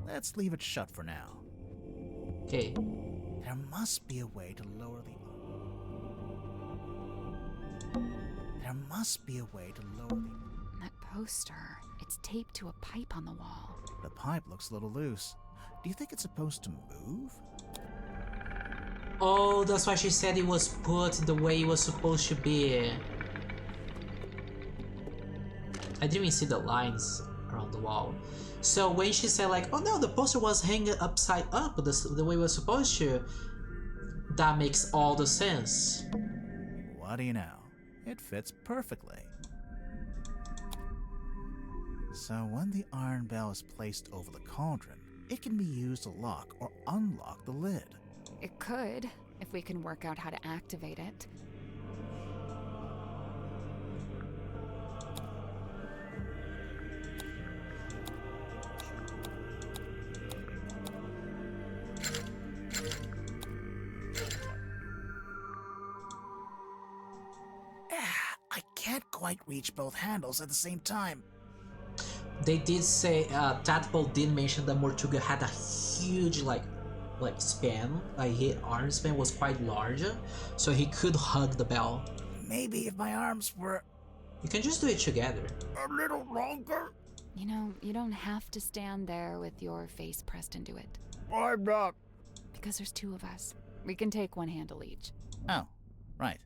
Let's leave it shut for now. Okay. There must be a way to lower the... There must be a way to lower the... That poster, it's taped to a pipe on the wall. The pipe looks a little loose. Do you think it's supposed to move? Oh, that's why she said it was put the way it was supposed to be. I didn't even see the lines around the wall. So when she said like, oh no, the poster was hanging upside up the way it was supposed to, that makes all the sense. What do you know? It fits perfectly. So when the iron bell is placed over the cauldron, it can be used to lock or unlock the lid. It could, if we can work out how to activate it. I can't quite reach both handles at the same time. They did say, Tadpole did mention that Mortuga had a huge like span, like his arm span was quite large, so he could hug the bell. Maybe if my arms were... You can just do it together. a little longer. You know, you don't have to stand there with your face pressed into it. I'm not. Because there's two of us. We can take one handle each. Oh, right.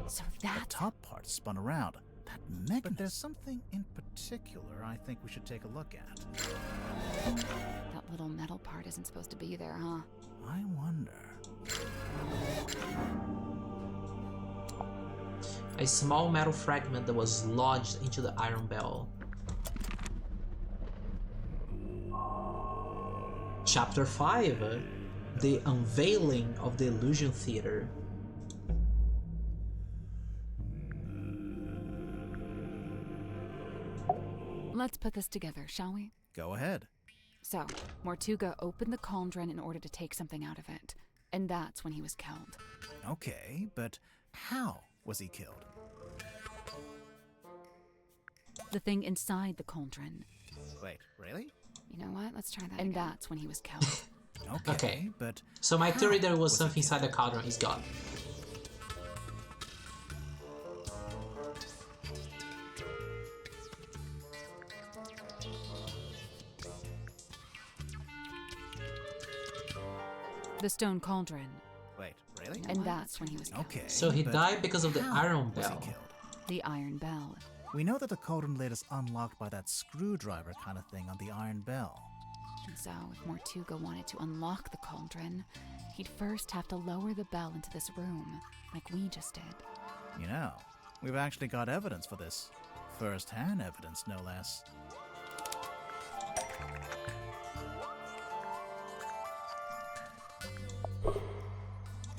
So The that... top part spun around. That mechanism. But there's something in particular I think we should take a look at. That little metal part isn't supposed to be there, huh? I wonder... A small metal fragment that was lodged into the iron bell. Chapter 5, The Unveiling of the Illusion Theater. Let's put this together, shall we? Go ahead. So, Mortuga opened the cauldron in order to take something out of it. And that's when he was killed. Okay, but how was he killed? The thing inside the cauldron. Wait, really? You know what? Let's try that again. And that's when he was killed. Okay, but so my theory there was something inside the cauldron is gone. The stone cauldron. Wait, really? And that's when he was killed. Okay. So he but died because of the how iron was he bell. killed? The iron bell. We know that the cauldron lid is unlocked by that screwdriver kind of thing on the iron bell. And so, if Mortuga wanted to unlock the cauldron, he'd first have to lower the bell into this room, like we just did. You know, we've actually got evidence for this. First-hand evidence, no less.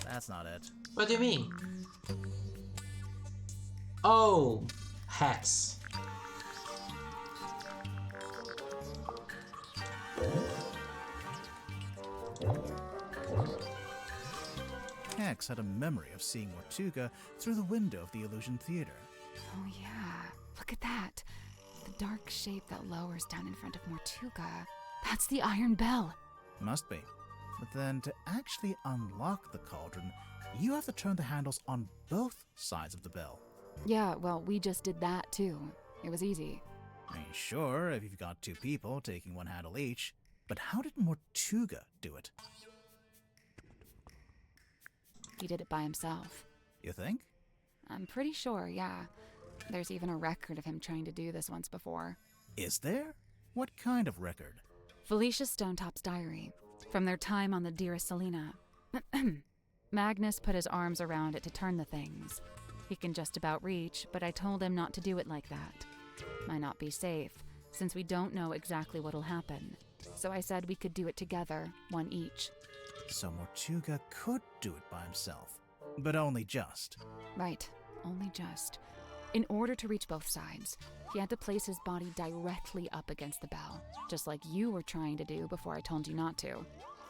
That's not it. What do you mean? Oh, Hex. Hex had a memory of seeing Mortuga through the window of the Illusion Theater. Oh yeah, look at that. The dark shape that lowers down in front of Mortuga. That's the Iron Bell. Must be. But then to actually unlock the cauldron, you have to turn the handles on both sides of the bell. Yeah, well, we just did that too. It was easy. I mean, sure, if you've got two people taking one handle each, but how did Mortuga do it? He did it by himself. You think? I'm pretty sure, yeah. There's even a record of him trying to do this once before. Is there? What kind of record? Felicia Stonetop's diary, from their time on the Dearest Selena. Magnus put his arms around it to turn the things. He can just about reach, but I told him not to do it like that. Might not be safe, since we don't know exactly what'll happen. So I said we could do it together, one each. So Mortuga could do it by himself, but only just. Right, only just. In order to reach both sides, he had to place his body directly up against the bell, just like you were trying to do before I told you not to.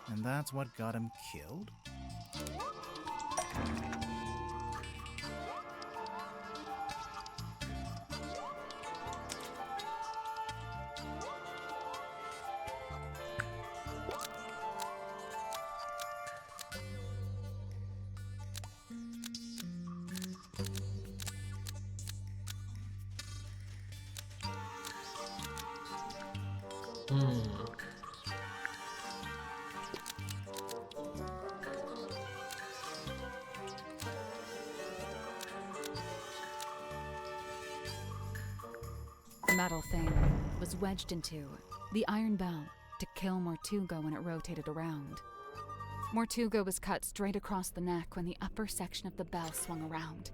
And that's what got him killed? The metal thing was wedged into the Iron Bell to kill Mortuga when it rotated around. Mortuga was cut straight across the neck when the upper section of the bell swung around.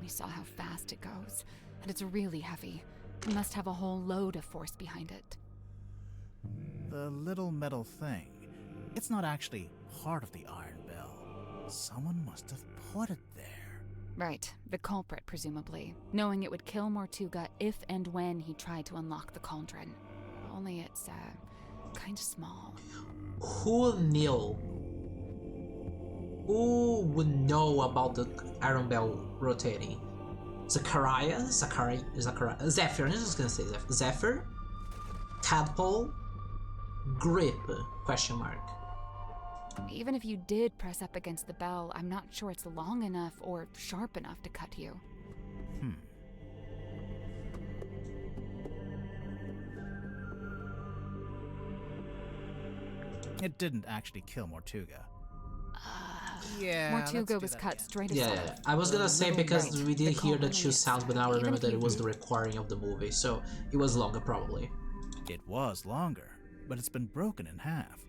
We saw how fast it goes, and it's really heavy. It must have a whole load of force behind it. The little metal thing, it's not actually part of the Iron Bell. Someone must have put it there. Right, the culprit, presumably, knowing it would kill Mortuga if and when he tried to unlock the cauldron. Only it's, kinda small. Who knew? Who would know about the Iron Bell rotating? Zachariah? Zephyr? I'm just gonna say Zephyr. Zephyr? Tadpole? Gripp? Question mark. Even if you did press up against the bell, I'm not sure it's long enough or sharp enough to cut you. It didn't actually kill Mortuga. Yeah, Mortuga was cut straight Yeah, aside. yeah, I was gonna say because we did hear the two cauldron sounds, but now I even remember if that you it was do- the recording of the movie, so it was longer probably. It was longer, but it's been broken in half.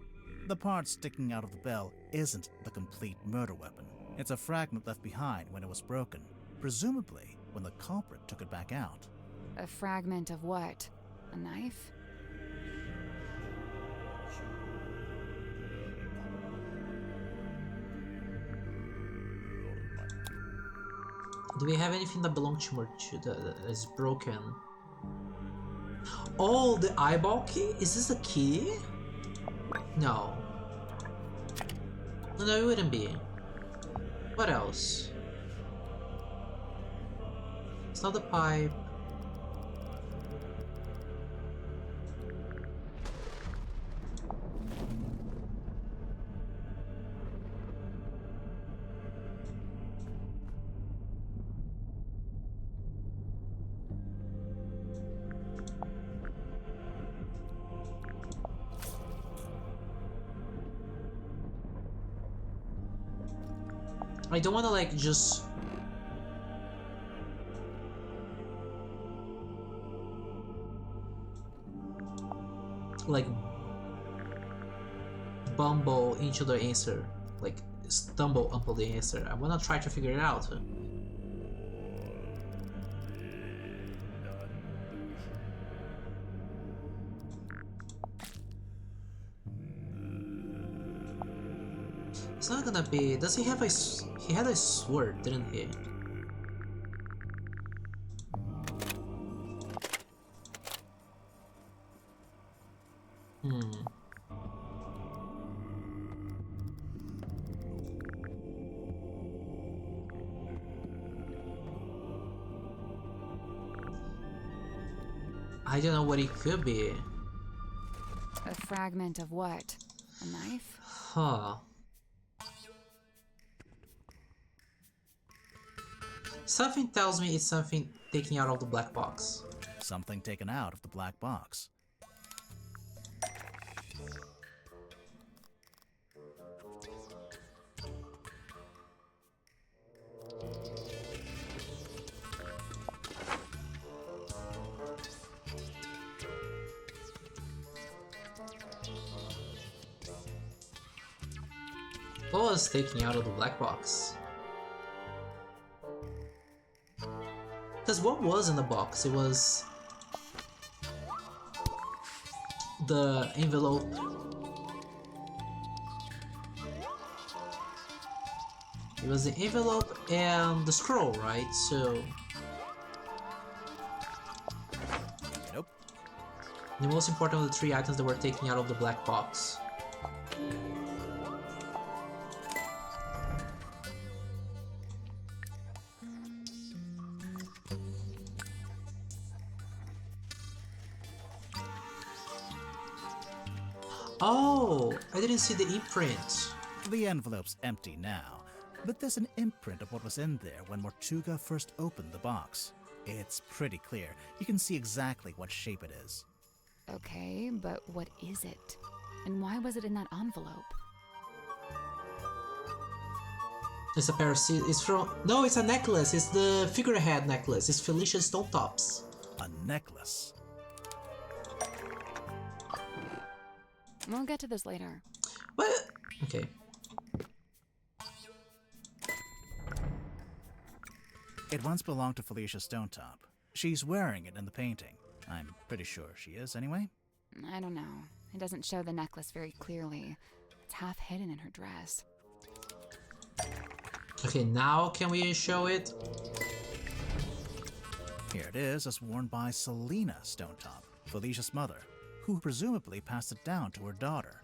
The part sticking out of the bell isn't the complete murder weapon. It's a fragment left behind when it was broken, presumably when the culprit took it back out. A fragment of what? A knife? Do we have anything that belongs to Mortuga that is broken? Oh, the eyeball key? Is this a key? No. No, it wouldn't be. What else? It's not the pipe. I don't want to like just like bumble into the answer, like stumble upon the answer. I want to try to figure it out. It's not gonna be. Does he have a? He had a sword, didn't he? I don't know what it could be. A fragment of what? A knife? Huh. Something tells me it's something taken out of the black box. Something taken out of the black box. What was taken out of the black box? Because what was in the box? It was the envelope. It was the envelope and the scroll, right? So Nope. the most important of the three items that were taken out of the black box. Oh, I didn't see the imprint. The envelope's empty now, but there's an imprint of what was in there when Mortuga first opened the box. It's pretty clear. You can see exactly what shape it is. Okay, but what is it? And why was it in that envelope? It's a pair of it's from... No, it's a necklace. It's the figurehead necklace. It's Felicia Stonetops. A necklace. We'll get to this later. What? Okay. It once belonged to Felicia Stonetop. She's wearing it in the painting. I'm pretty sure she is, anyway. I don't know. It doesn't show the necklace very clearly. It's half hidden in her dress. Okay, now can we show it? Here it is, as worn by Selena Stonetop, Felicia's mother, who presumably passed it down to her daughter.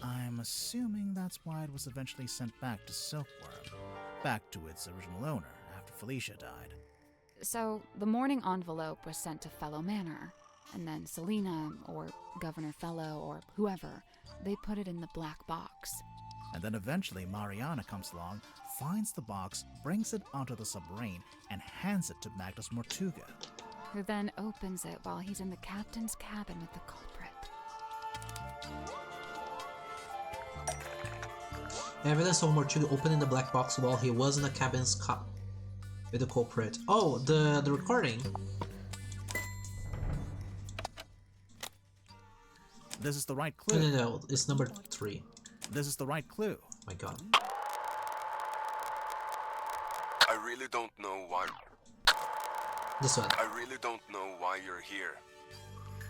I'm assuming that's why it was eventually sent back to Silkworm, back to its original owner after Felicia died. So, the mourning envelope was sent to Fellow Manor, and then Selena, or Governor Fellow, or whoever, they put it in the black box. And then eventually Mariana comes along, finds the box, brings it onto the submarine, and hands it to Magnus Mortuga. Who then opens it while he's in the captain's cabin with the culprit. Evidence of Mortuga opening the black box while he was in the cabin's with the culprit. Oh, the recording. This is the right clue. No, it's number 3. This is the right clue. My god. I really don't know why. This one. I really don't know why you're here.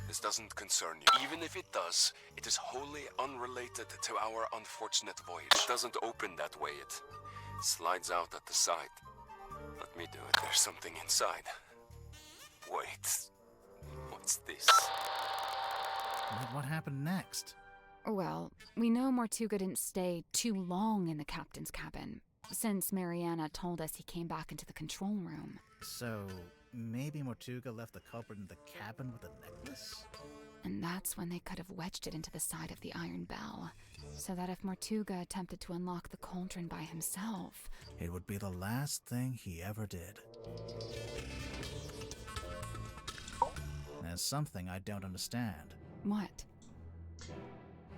This doesn't concern you. Even if it does, it is wholly unrelated to our unfortunate voyage. It doesn't open that way. It slides out at the side. Let me do it. There's something inside. Wait. What's this? But what happened next? Well, we know Mortuga didn't stay too long in the captain's cabin, since Mariana told us he came back into the control room. So, maybe Mortuga left the culprit in the cabin with a necklace? And that's when they could have wedged it into the side of the iron bell, so that if Mortuga attempted to unlock the cauldron by himself, it would be the last thing he ever did. There's something I don't understand. What?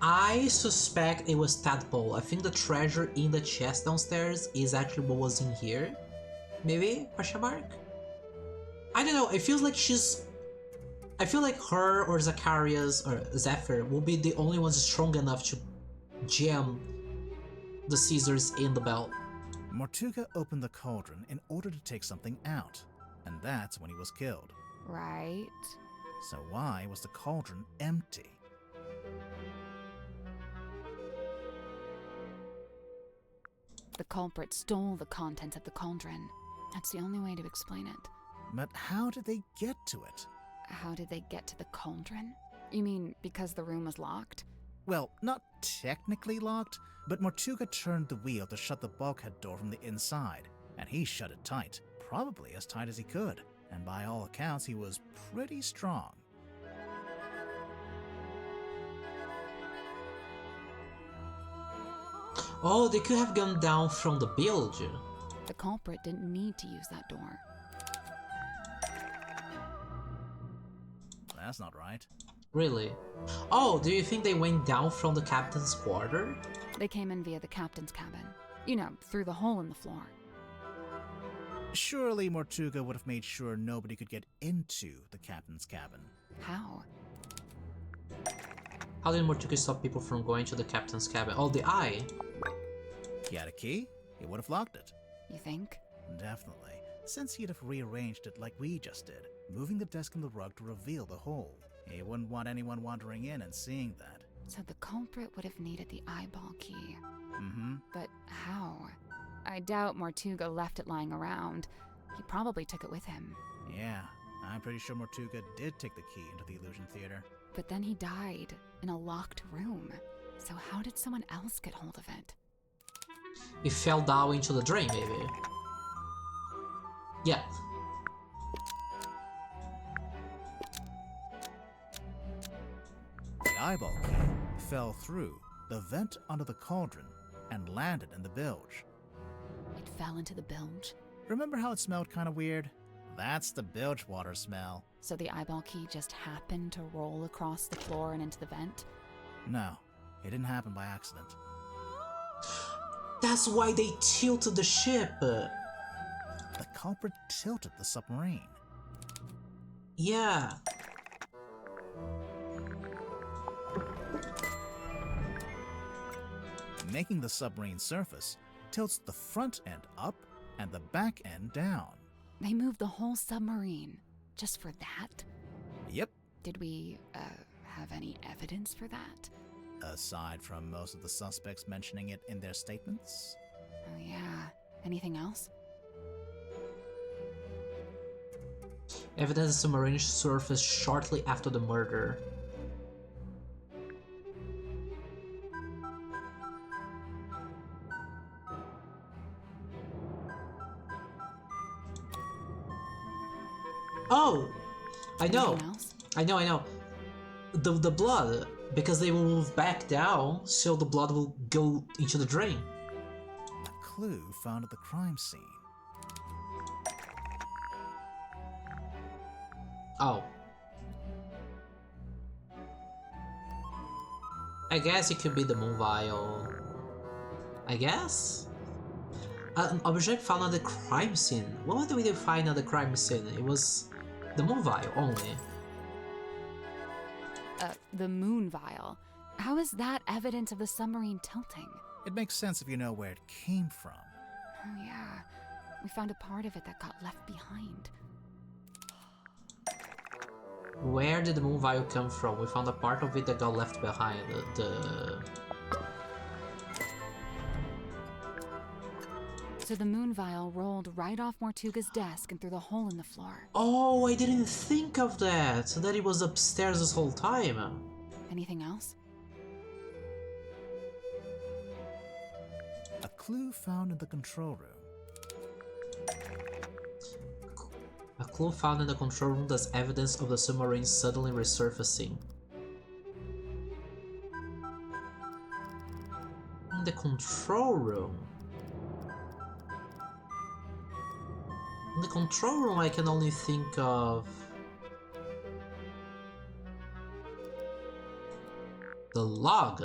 I suspect it was Tadpole. I think the treasure in the chest downstairs is actually what was in here. Maybe? Question mark? I don't know, it feels like I feel like her or Zacharias or Zephyr will be the only ones strong enough to jam the scissors in the bell. Mortuga opened the cauldron in order to take something out, and that's when he was killed. Right. So why was the cauldron empty? The culprit stole the contents of the cauldron. That's the only way to explain it. But how did they get to it? How did they get to the cauldron? You mean because the room was locked? Well, not technically locked, but Mortuga turned the wheel to shut the bulkhead door from the inside, and he shut it tight, probably as tight as he could, and by all accounts he was pretty strong. Oh, they could have gone down from the bilge. The culprit didn't need to use that door. That's not right. Really? Oh, do you think they went down from the captain's quarter? They came in via the captain's cabin. You know, through the hole in the floor. Surely Mortuga would have made sure nobody could get into the captain's cabin. How? How did Mortuga stop people from going to the captain's cabin? Oh, the eye. He had a key, he would have locked it. You think? Definitely, since he'd have rearranged it like we just did, moving the desk and the rug to reveal the hole. He wouldn't want anyone wandering in and seeing that. So the culprit would have needed the eyeball key. Mm-hmm. But how? I doubt Mortuga left it lying around. He probably took it with him. Yeah, I'm pretty sure Mortuga did take the key into the illusion theater. But then he died in a locked room. So how did someone else get hold of it? It fell down into the drain, maybe. Yeah. The eyeball key fell through the vent under the cauldron and landed in the bilge. It fell into the bilge? Remember how it smelled kind of weird? That's the bilge water smell. So the eyeball key just happened to roll across the floor and into the vent? No, it didn't happen by accident. That's why they tilted the ship. The culprit tilted the submarine. Yeah. Making the submarine surface tilts the front end up and the back end down. They moved the whole submarine just for that? Yep. Did we, have any evidence for that? Aside from most of the suspects mentioning it in their statements. Oh yeah. Anything else? Evidence the submarine surfaced shortly after the murder. Oh! I know! I know. The blood, because they will move back down, so the blood will go into the drain. A clue found at the crime scene. Oh. I guess it could be the moon vial. I guess? An object found at the crime scene. What did we find at the crime scene? It was the moon vial only. The moon vial. How is that evidence of the submarine tilting? It makes sense if you know where it came from. Oh yeah. We found a part of it that got left behind. Where did the moon vial come from? We found a part of it that got left behind. So the moon vial rolled right off Mortuga's desk and through the hole in the floor. Oh, I didn't think of that! That it was upstairs this whole time. Anything else? A clue found in the control room. A clue found in the control room that's evidence of the submarine suddenly resurfacing. In the control room? In the control room I can only think of... the log,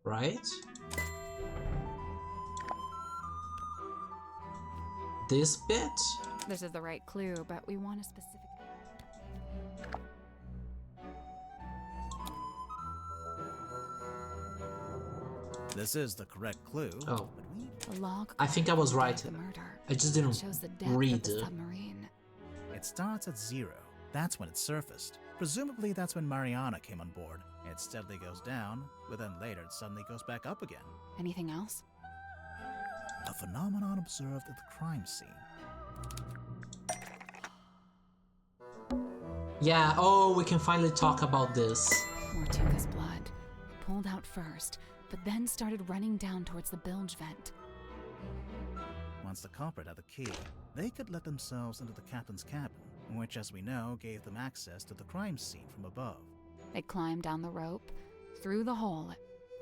right? This bit? This is the right clue, but we want a specific... This is the correct clue. Oh. The log I think I was right. the murder. I just didn't Shows the depth read of the it. submarine. It starts at 0. That's when it surfaced. Presumably that's when Mariana came on board. It steadily goes down, but then later it suddenly goes back up again. Anything else? A phenomenon observed at the crime scene. Yeah, oh, we can finally talk about this. Mortuga's blood. It pulled out first, but then started running down towards the bilge vent. Once the culprit had the key, they could let themselves into the captain's cabin, which, as we know, gave them access to the crime scene from above. They climbed down the rope, through the hole,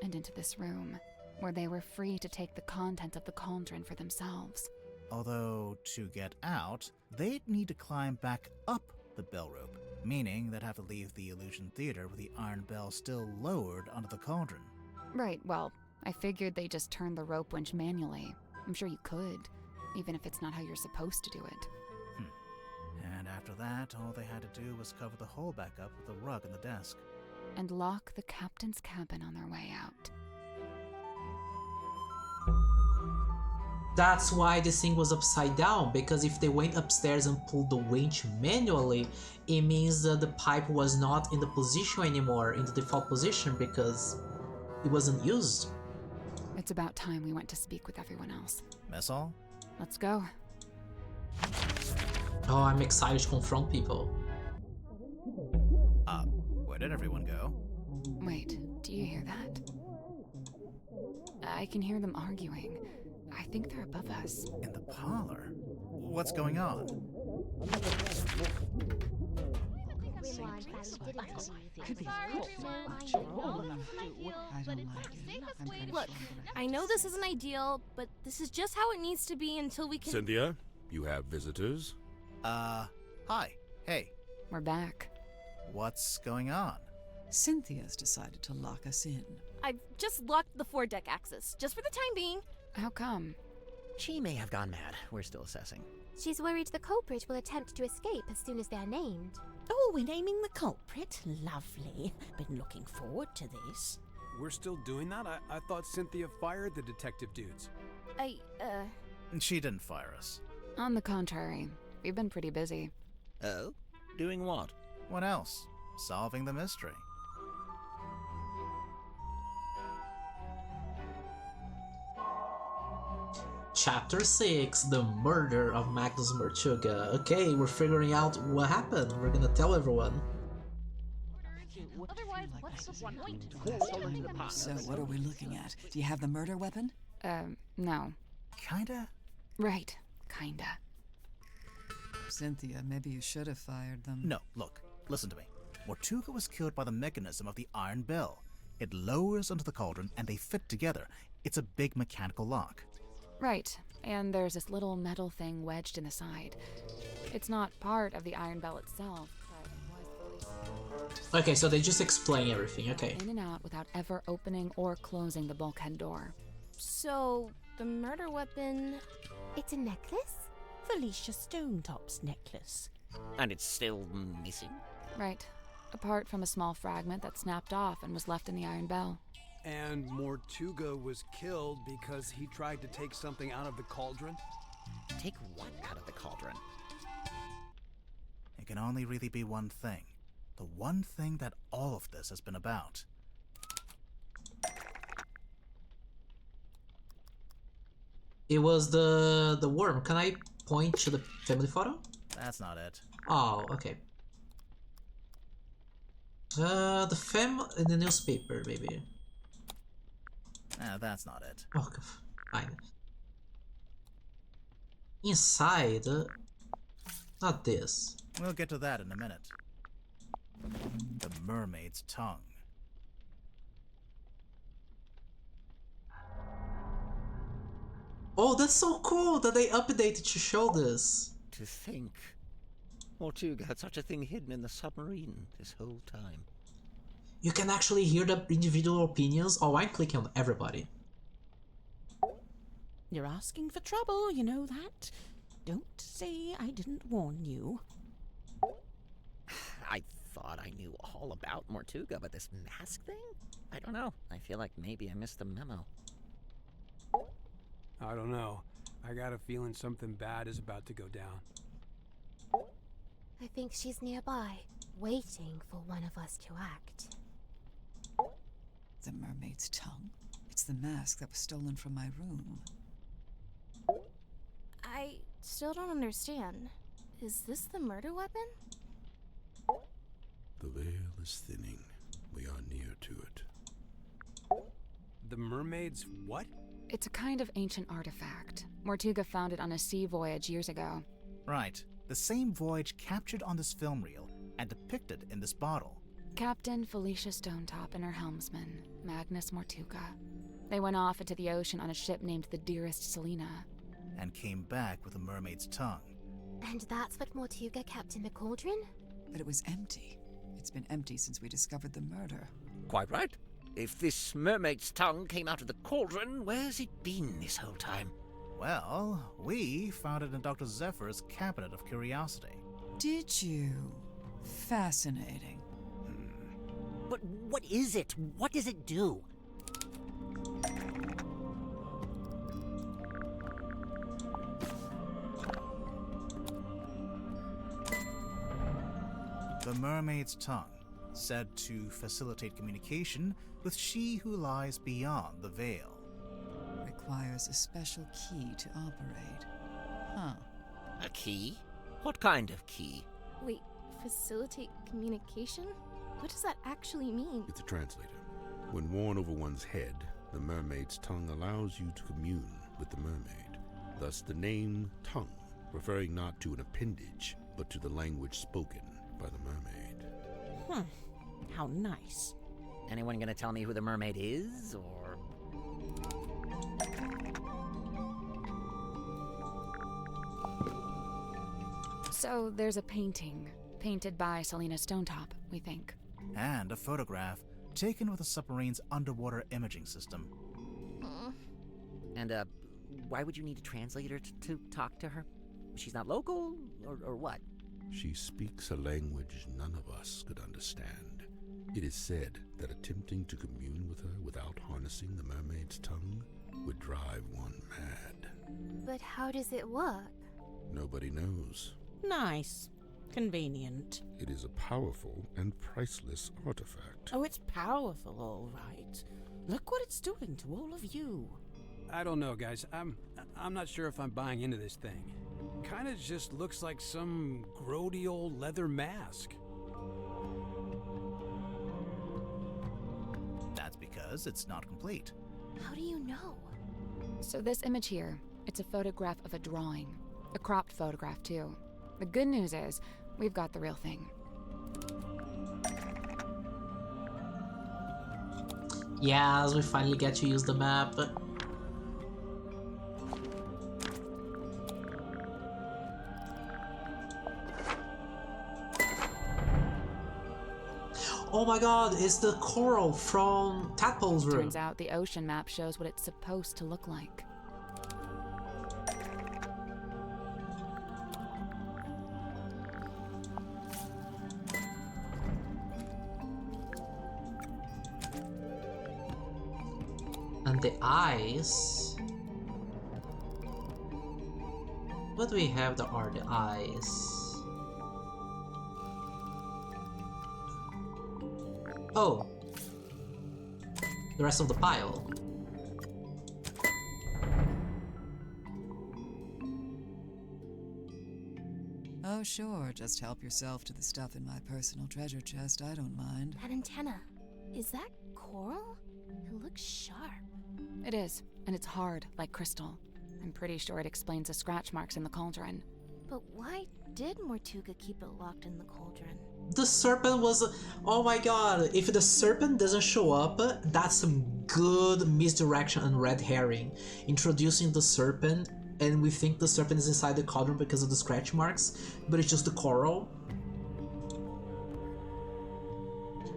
and into this room, where they were free to take the content of the cauldron for themselves. Although, to get out, they'd need to climb back up the bell rope, meaning they'd have to leave the Illusion Theater with the iron bell still lowered onto the cauldron. Right, well, I figured they just turned the rope winch manually. I'm sure you could, even if it's not how you're supposed to do it. And after that, all they had to do was cover the hole back up with a rug in the desk. And lock the captain's cabin on their way out. That's why this thing was upside down, because if they went upstairs and pulled the winch manually, it means that the pipe was not in the position anymore, in the default position, because it wasn't used. It's about time we went to speak with everyone else. Mess hall? Let's go. Oh, I'm excited to confront people. Where did everyone go? Wait, do you hear that? I can hear them arguing. I think they're above us. In the parlor? What's going on? Look, I know this isn't ideal, but this is just how it needs to be until we can— Sinthia, you have visitors? Hi. Hey. We're back. What's going on? Cynthia's decided to lock us in. I've just locked the foredeck access, just for the time being. How come? She may have gone mad. We're still assessing. She's worried the culprit will attempt to escape as soon as they're named. Oh, we're naming the culprit? Lovely. Been looking forward to this. We're still doing that? I thought Sinthia fired the detective dudes. She didn't fire us. On the contrary, we've been pretty busy. Oh? Doing what? What else? Solving the mystery. Chapter 6, The Murder of Magnus Mortuga. Okay, we're figuring out what happened. We're gonna tell everyone. Otherwise, what's the point? So, what are we looking at? Do you have the murder weapon? No. Kinda? Right, kinda. Sinthia, maybe you should have fired them. No, look, listen to me. Mortuga was killed by the mechanism of the iron bell. It lowers onto the cauldron and they fit together. It's a big mechanical lock. Right, and there's this little metal thing wedged in the side. It's not part of the iron bell itself, but it was fully— Okay, so they just explain everything, okay. in and out without ever opening or closing the bulkhead door. So, the murder weapon— It's a necklace? Felicia Stonetop's necklace. And it's still missing? Right, apart from a small fragment that snapped off and was left in the iron bell. And Mortuga was killed because he tried to take something out of the cauldron? Take what out of the cauldron? It can only really be one thing. The one thing that all of this has been about. It was the worm. Can I point to the family photo? That's not it. Oh, okay. The in the newspaper, maybe. That's not it. Oh, fine. Inside, not this. We'll get to that in a minute. The mermaid's tongue. Oh, that's so cool that they updated to show this. To think. Mortuga had such a thing hidden in the submarine this whole time. You can actually hear the individual opinions. Oh, I'm clicking on everybody. You're asking for trouble, you know that. Don't say I didn't warn you. I thought I knew all about Mortuga, but this mask thing? I don't know. I feel like maybe I missed the memo. I don't know. I got a feeling something bad is about to go down. I think she's nearby, waiting for one of us to act. The mermaid's tongue? It's the mask that was stolen from my room. I still don't understand. Is this the murder weapon? The veil is thinning. We are near to it. The mermaid's what? It's a kind of ancient artifact. Mortuga found it on a sea voyage years ago. Right. The same voyage captured on this film reel and depicted in this bottle. Captain Felicia Stonetop and her helmsman, Magnus Mortuga. They went off into the ocean on a ship named the Dearest Selina. And came back with a mermaid's tongue. And that's what Mortuga kept in the cauldron? But it was empty. It's been empty since we discovered the murder. Quite right. If this mermaid's tongue came out of the cauldron, where's it been this whole time? Well, we found it in Dr. Zephyr's cabinet of curiosity. Did you? Fascinating. But what is it? What does it do? The mermaid's tongue, said to facilitate communication with she who lies beyond the veil. Requires a special key to operate. Huh. A key? What kind of key? Wait, facilitate communication? What does that actually mean? It's a translator. When worn over one's head, the mermaid's tongue allows you to commune with the mermaid. Thus the name tongue, referring not to an appendage, but to the language spoken by the mermaid. How nice. Anyone gonna tell me who the mermaid is, or...? So there's a painting, painted by Selina Stonetop, we think. And a photograph taken with the submarine's underwater imaging system. And, why would you need a translator to talk to her? She's not local, or what? She speaks a language none of us could understand. It is said that attempting to commune with her without harnessing the mermaid's tongue would drive one mad. But how does it work? Nobody knows. Nice. Convenient. It is a powerful and priceless artifact. Oh, it's powerful, all right. Look what it's doing to all of you. I don't know, guys. I'm not sure if I'm buying into this thing. Kinda just looks like some grody old leather mask. That's because it's not complete. How do you know? So this image here, it's a photograph of a drawing. A cropped photograph, too. The good news is, we've got the real thing. Yeah, as we finally get to use the map. Oh my god, it's the coral from Tadpole's room. Turns out the ocean map shows what it's supposed to look like. And the eyes. What do we have that are the eyes? Oh, the rest of the pile. Oh, sure. Just help yourself to the stuff in my personal treasure chest. I don't mind. That antenna. Is that coral? It looks sharp. It is, and it's hard, like crystal. I'm pretty sure it explains the scratch marks in the cauldron. But why did Mortuga keep it locked in the cauldron? The serpent was... Oh my god, if the serpent doesn't show up, that's some good misdirection and red herring. Introducing the serpent, and we think the serpent is inside the cauldron because of the scratch marks, but it's just the coral.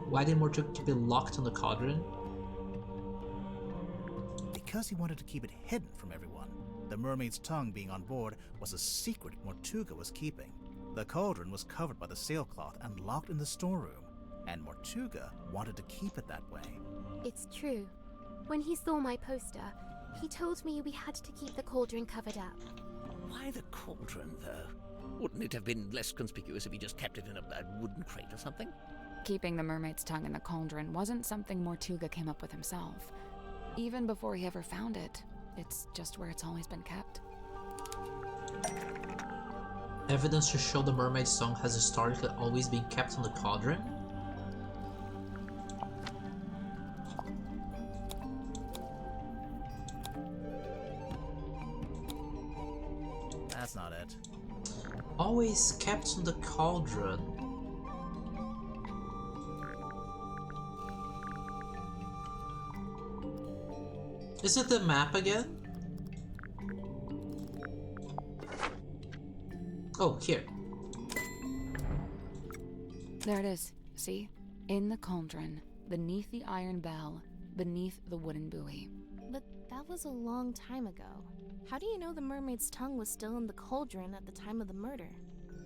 Why did Mortuga keep it locked in the cauldron? Because he wanted to keep it hidden from everyone. The mermaid's tongue being on board was a secret Mortuga was keeping. The cauldron was covered by the sailcloth and locked in the storeroom, and Mortuga wanted to keep it that way. It's true. When he saw my poster, he told me we had to keep the cauldron covered up. Why the cauldron, though? Wouldn't it have been less conspicuous if he just kept it in a wooden crate or something? Keeping the mermaid's tongue in the cauldron wasn't something Mortuga came up with himself. Even before he ever found it, it's just where it's always been kept. Evidence to show the mermaid's tongue has historically always been kept in the cauldron? Always kept in the cauldron. Is it the map again? Oh, here. There it is. See? In the cauldron, beneath the iron bell, beneath the wooden buoy. But that was a long time ago. How do you know the mermaid's tongue was still in the cauldron at the time of the murder?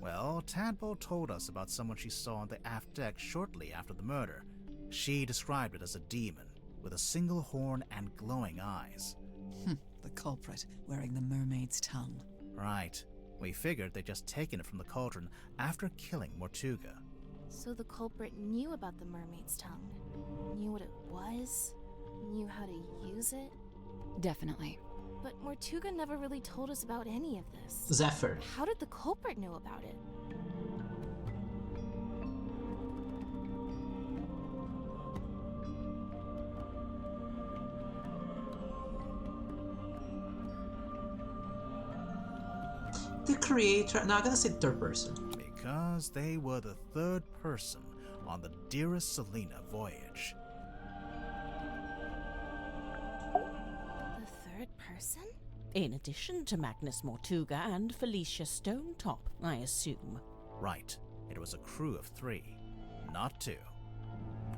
Well, Tadpole told us about someone she saw on the aft deck shortly after the murder. She described it as a demon, with a single horn and glowing eyes. The culprit, wearing the mermaid's tongue. Right. We figured they'd just taken it from the cauldron after killing Mortuga. So the culprit knew about the mermaid's tongue, knew what it was, knew how to use it? Definitely. But Mortuga never really told us about any of this. Zephyr. How did the culprit know about it? The creator. No, I'm gonna say third person. Because they were the third person on the Dearest Selena voyage. The third person? In addition to Magnus Mortuga and Felicia Stonetop, I assume. Right. It was a crew of 3, not 2.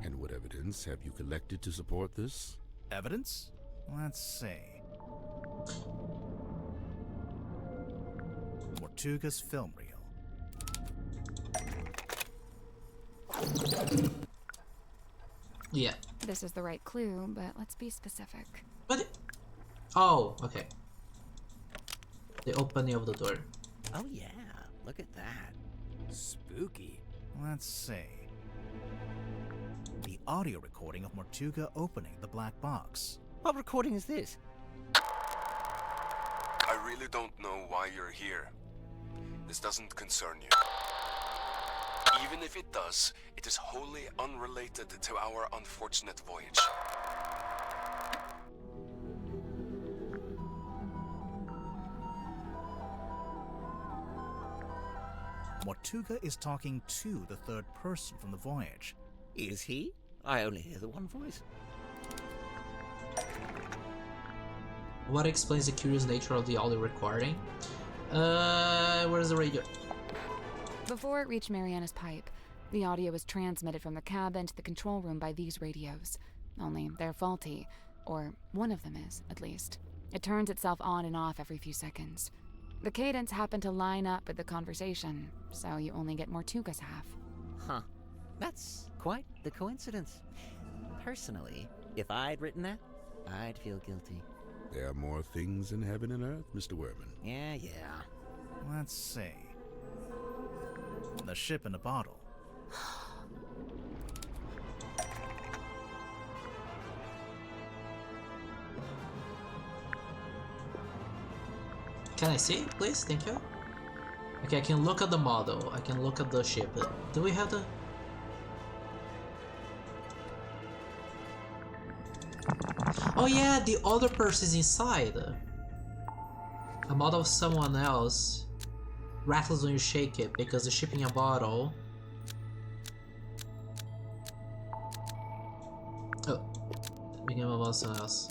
And what evidence have you collected to support this? Evidence? Let's see. Mortuga's film reel. Yeah. This is the right clue, but let's be specific. But oh, okay. The opening of the door. Oh yeah, look at that. Spooky. Let's see. The audio recording of Mortuga opening the black box. What recording is this? I really don't know why you're here. This doesn't concern you. Even if it does, it is wholly unrelated to our unfortunate voyage. Mortuga is talking to the third person from the voyage. Is he? I only hear the one voice. What explains the curious nature of the audio recording? Where's the radio? Before it reached Mariana's pipe, the audio was transmitted from the cabin to the control room by these radios. Only they're faulty, or one of them is, at least. It turns itself on and off every few seconds. The cadence happened to line up with the conversation, so you only get Mortuga's half. Huh. That's quite the coincidence. Personally, if I'd written that, I'd feel guilty. There are more things in heaven and earth, Mr. Werman. Yeah. Let's see. The ship in a bottle. Can I see, please? Thank you. Okay, I can look at the model. I can look at the ship. Do we have the... Oh yeah, the other person is inside. A model of someone else rattles when you shake it because the ship in a bottle. Oh, became a model of someone else.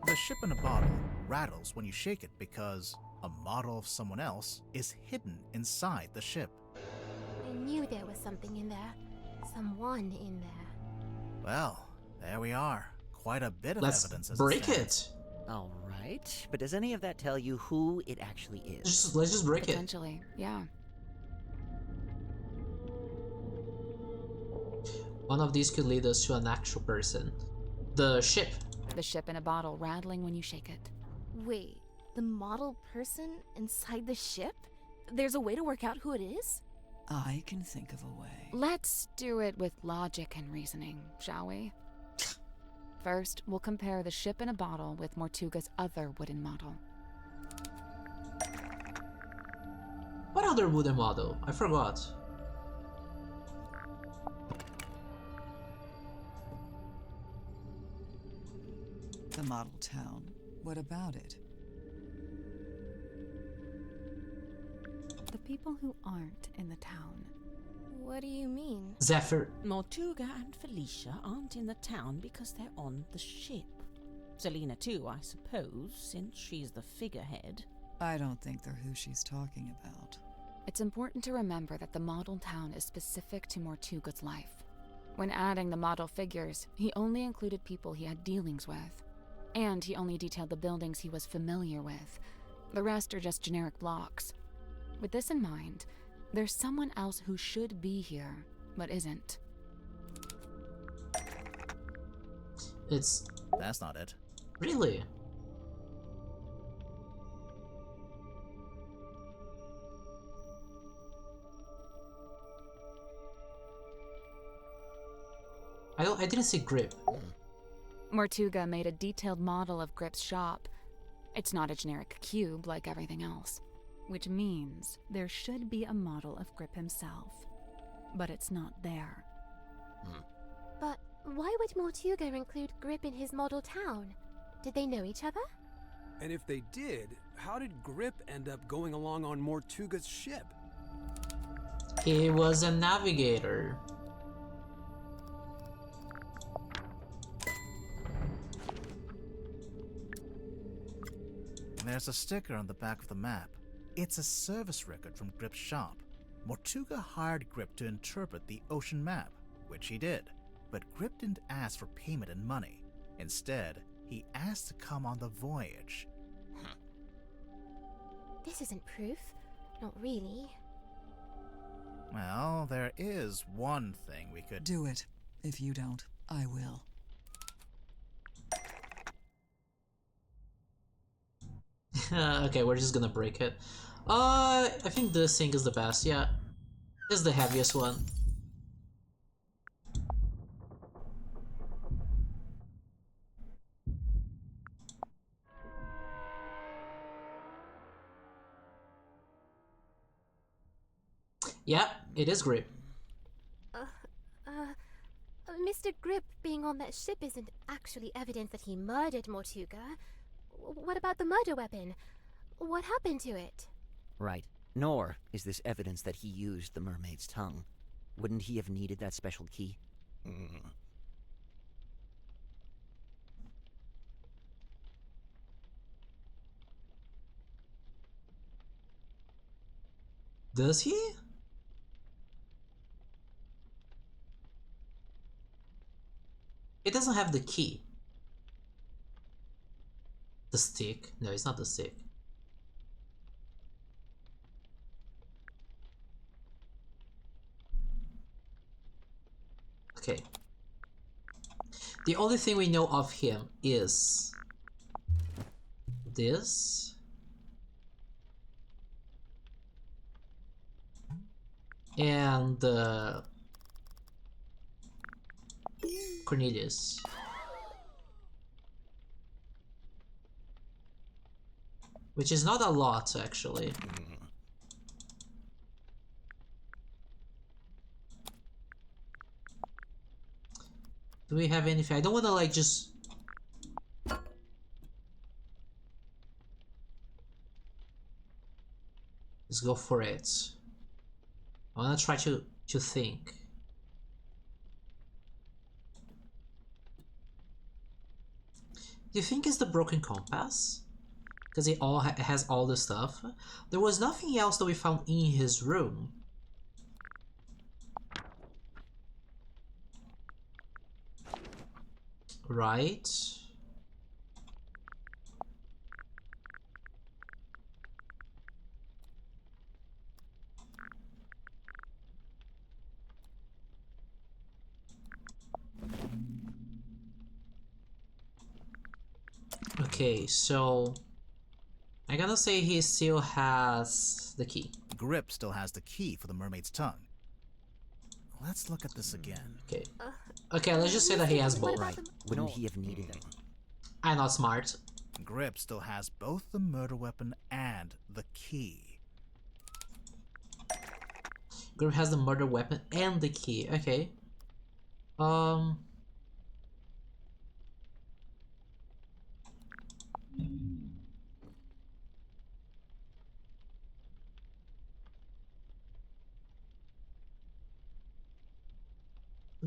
The ship in a bottle rattles when you shake it because a model of someone else is hidden inside the ship. I knew there was something in there. Someone in there. Well, there we are. Quite a bit of Let's evidence. break it. All right, but does any of that tell you who it actually is? Let's just break it. Potentially, yeah. One of these could lead us to an actual person. The ship. The ship in a bottle rattling when you shake it. Wait, the model person inside the ship? There's a way to work out who it is? I can think of a way. Let's do it with logic and reasoning, shall we? First, we'll compare the ship in a bottle with Mortuga's other wooden model. What other wooden model? I forgot. The model town. What about it? people who aren't in the town. What do you mean? Zephyr. Mortuga and Felicia aren't in the town because they're on the ship. Selena too, I suppose, since she's the figurehead. I don't think they're who she's talking about. It's important to remember that the model town is specific to Mortuga's life. When adding the model figures, he only included people he had dealings with. And he only detailed the buildings he was familiar with. The rest are just generic blocks. With this in mind, there's someone else who should be here, but isn't. That's not it. Really? I didn't see Gripp. Mortuga made a detailed model of Gripp's shop. It's not a generic cube like everything else, which means there should be a model of Gripp himself. But it's not there. But why would Mortuga include Gripp in his model town? Did they know each other? And if they did, how did Gripp end up going along on Mortuga's ship? He was a navigator. There's a sticker on the back of the map. It's a service record from Gripp's shop. Mortuga hired Gripp to interpret the ocean map, which he did. But Gripp didn't ask for payment in money. Instead, he asked to come on the voyage. This isn't proof. Not really. Well, there is one thing we could... Do it. If you don't, I will. Okay, we're just gonna break it. I think this thing is the best, yeah. It's the heaviest one. Yeah, it is Gripp. Mr. Gripp being on that ship isn't actually evidence that he murdered Mortuga. What about the murder weapon? What happened to it? Right. Nor is this evidence that he used the mermaid's tongue. Wouldn't he have needed that special key? Does he? It doesn't have the key. The stick? No, it's not the stick. Okay. The only thing we know of him is this. And Cornelius. Which is not a lot, actually. Do we have anything? I don't want to like just... Let's go for it. I want to try to think. Do you think it's the broken compass? Because it all has all the stuff. There was nothing else that we found in his room. Right? Okay, so I gotta say he still has the key. Gripp still has the key for the mermaid's tongue. Let's look at this again. Okay. Okay, let's just say that he has both. Right. Wouldn't he have needed them? I'm not smart. Gripp still has both the murder weapon and the key. Gripp has the murder weapon and the key. Okay.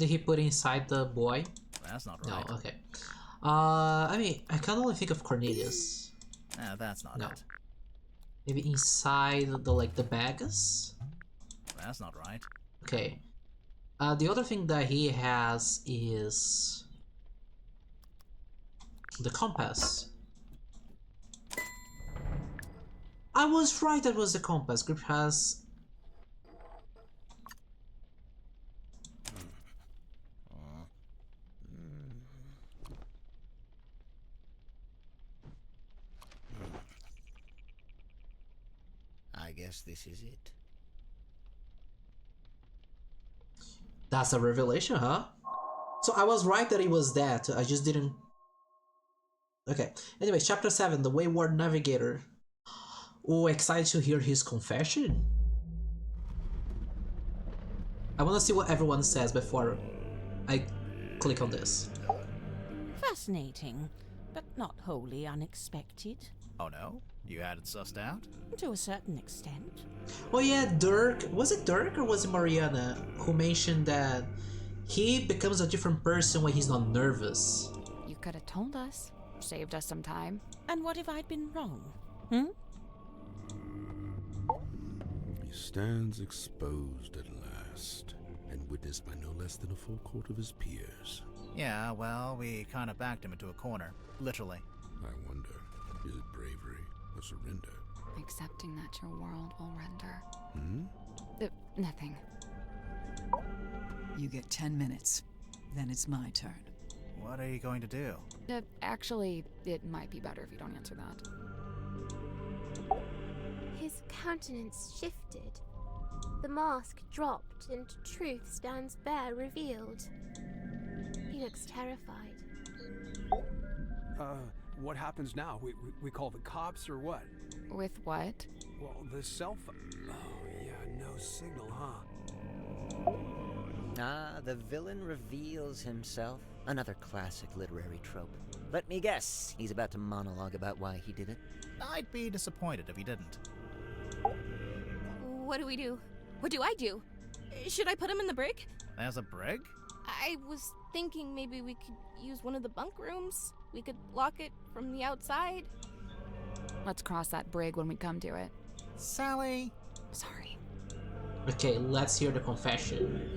Did he put inside the boy? That's not right. No, okay. I mean, I can only think of Cornelius. That's not it. Maybe inside the bags? That's not right. Okay. The other thing that he has is the compass. I was right, that was the compass. Gripp has... I guess this is it. That's a revelation, huh? So I was right that it was that, I just didn't... Okay, anyways, chapter 7, The Wayward Navigator. Oh, excited to hear his confession? I wanna see what everyone says before I click on this. Fascinating, but not wholly unexpected. Oh no? You had it sussed out? To a certain extent. Oh yeah, Dirk, was it Dirk or was it Mariana who mentioned that he becomes a different person when he's not nervous? You could have told us. Saved us some time. And what if I'd been wrong? Hmm? He stands exposed at last, and witnessed by no less than a full court of his peers. Yeah, well, we kind of backed him into a corner. Literally. I wonder, is it bravery or surrender? Accepting that your world will render. Nothing. You get 10 minutes. Then it's my turn. What are you going to do? Actually, it might be better if you don't answer that. His countenance shifted. The mask dropped, and truth stands bare, revealed. He looks terrified. What happens now? We call the cops or what? With what? Well, the cell phone. Oh, yeah, no signal, huh? Ah, the villain reveals himself. Another classic literary trope. Let me guess, he's about to monologue about why he did it. I'd be disappointed if he didn't. What do we do? What do I do? Should I put him in the brig? There's a brig? I was thinking maybe we could use one of the bunk rooms. We could lock it from the outside. Let's cross that brig when we come to it. Sally! Sorry. Okay, let's hear the confession.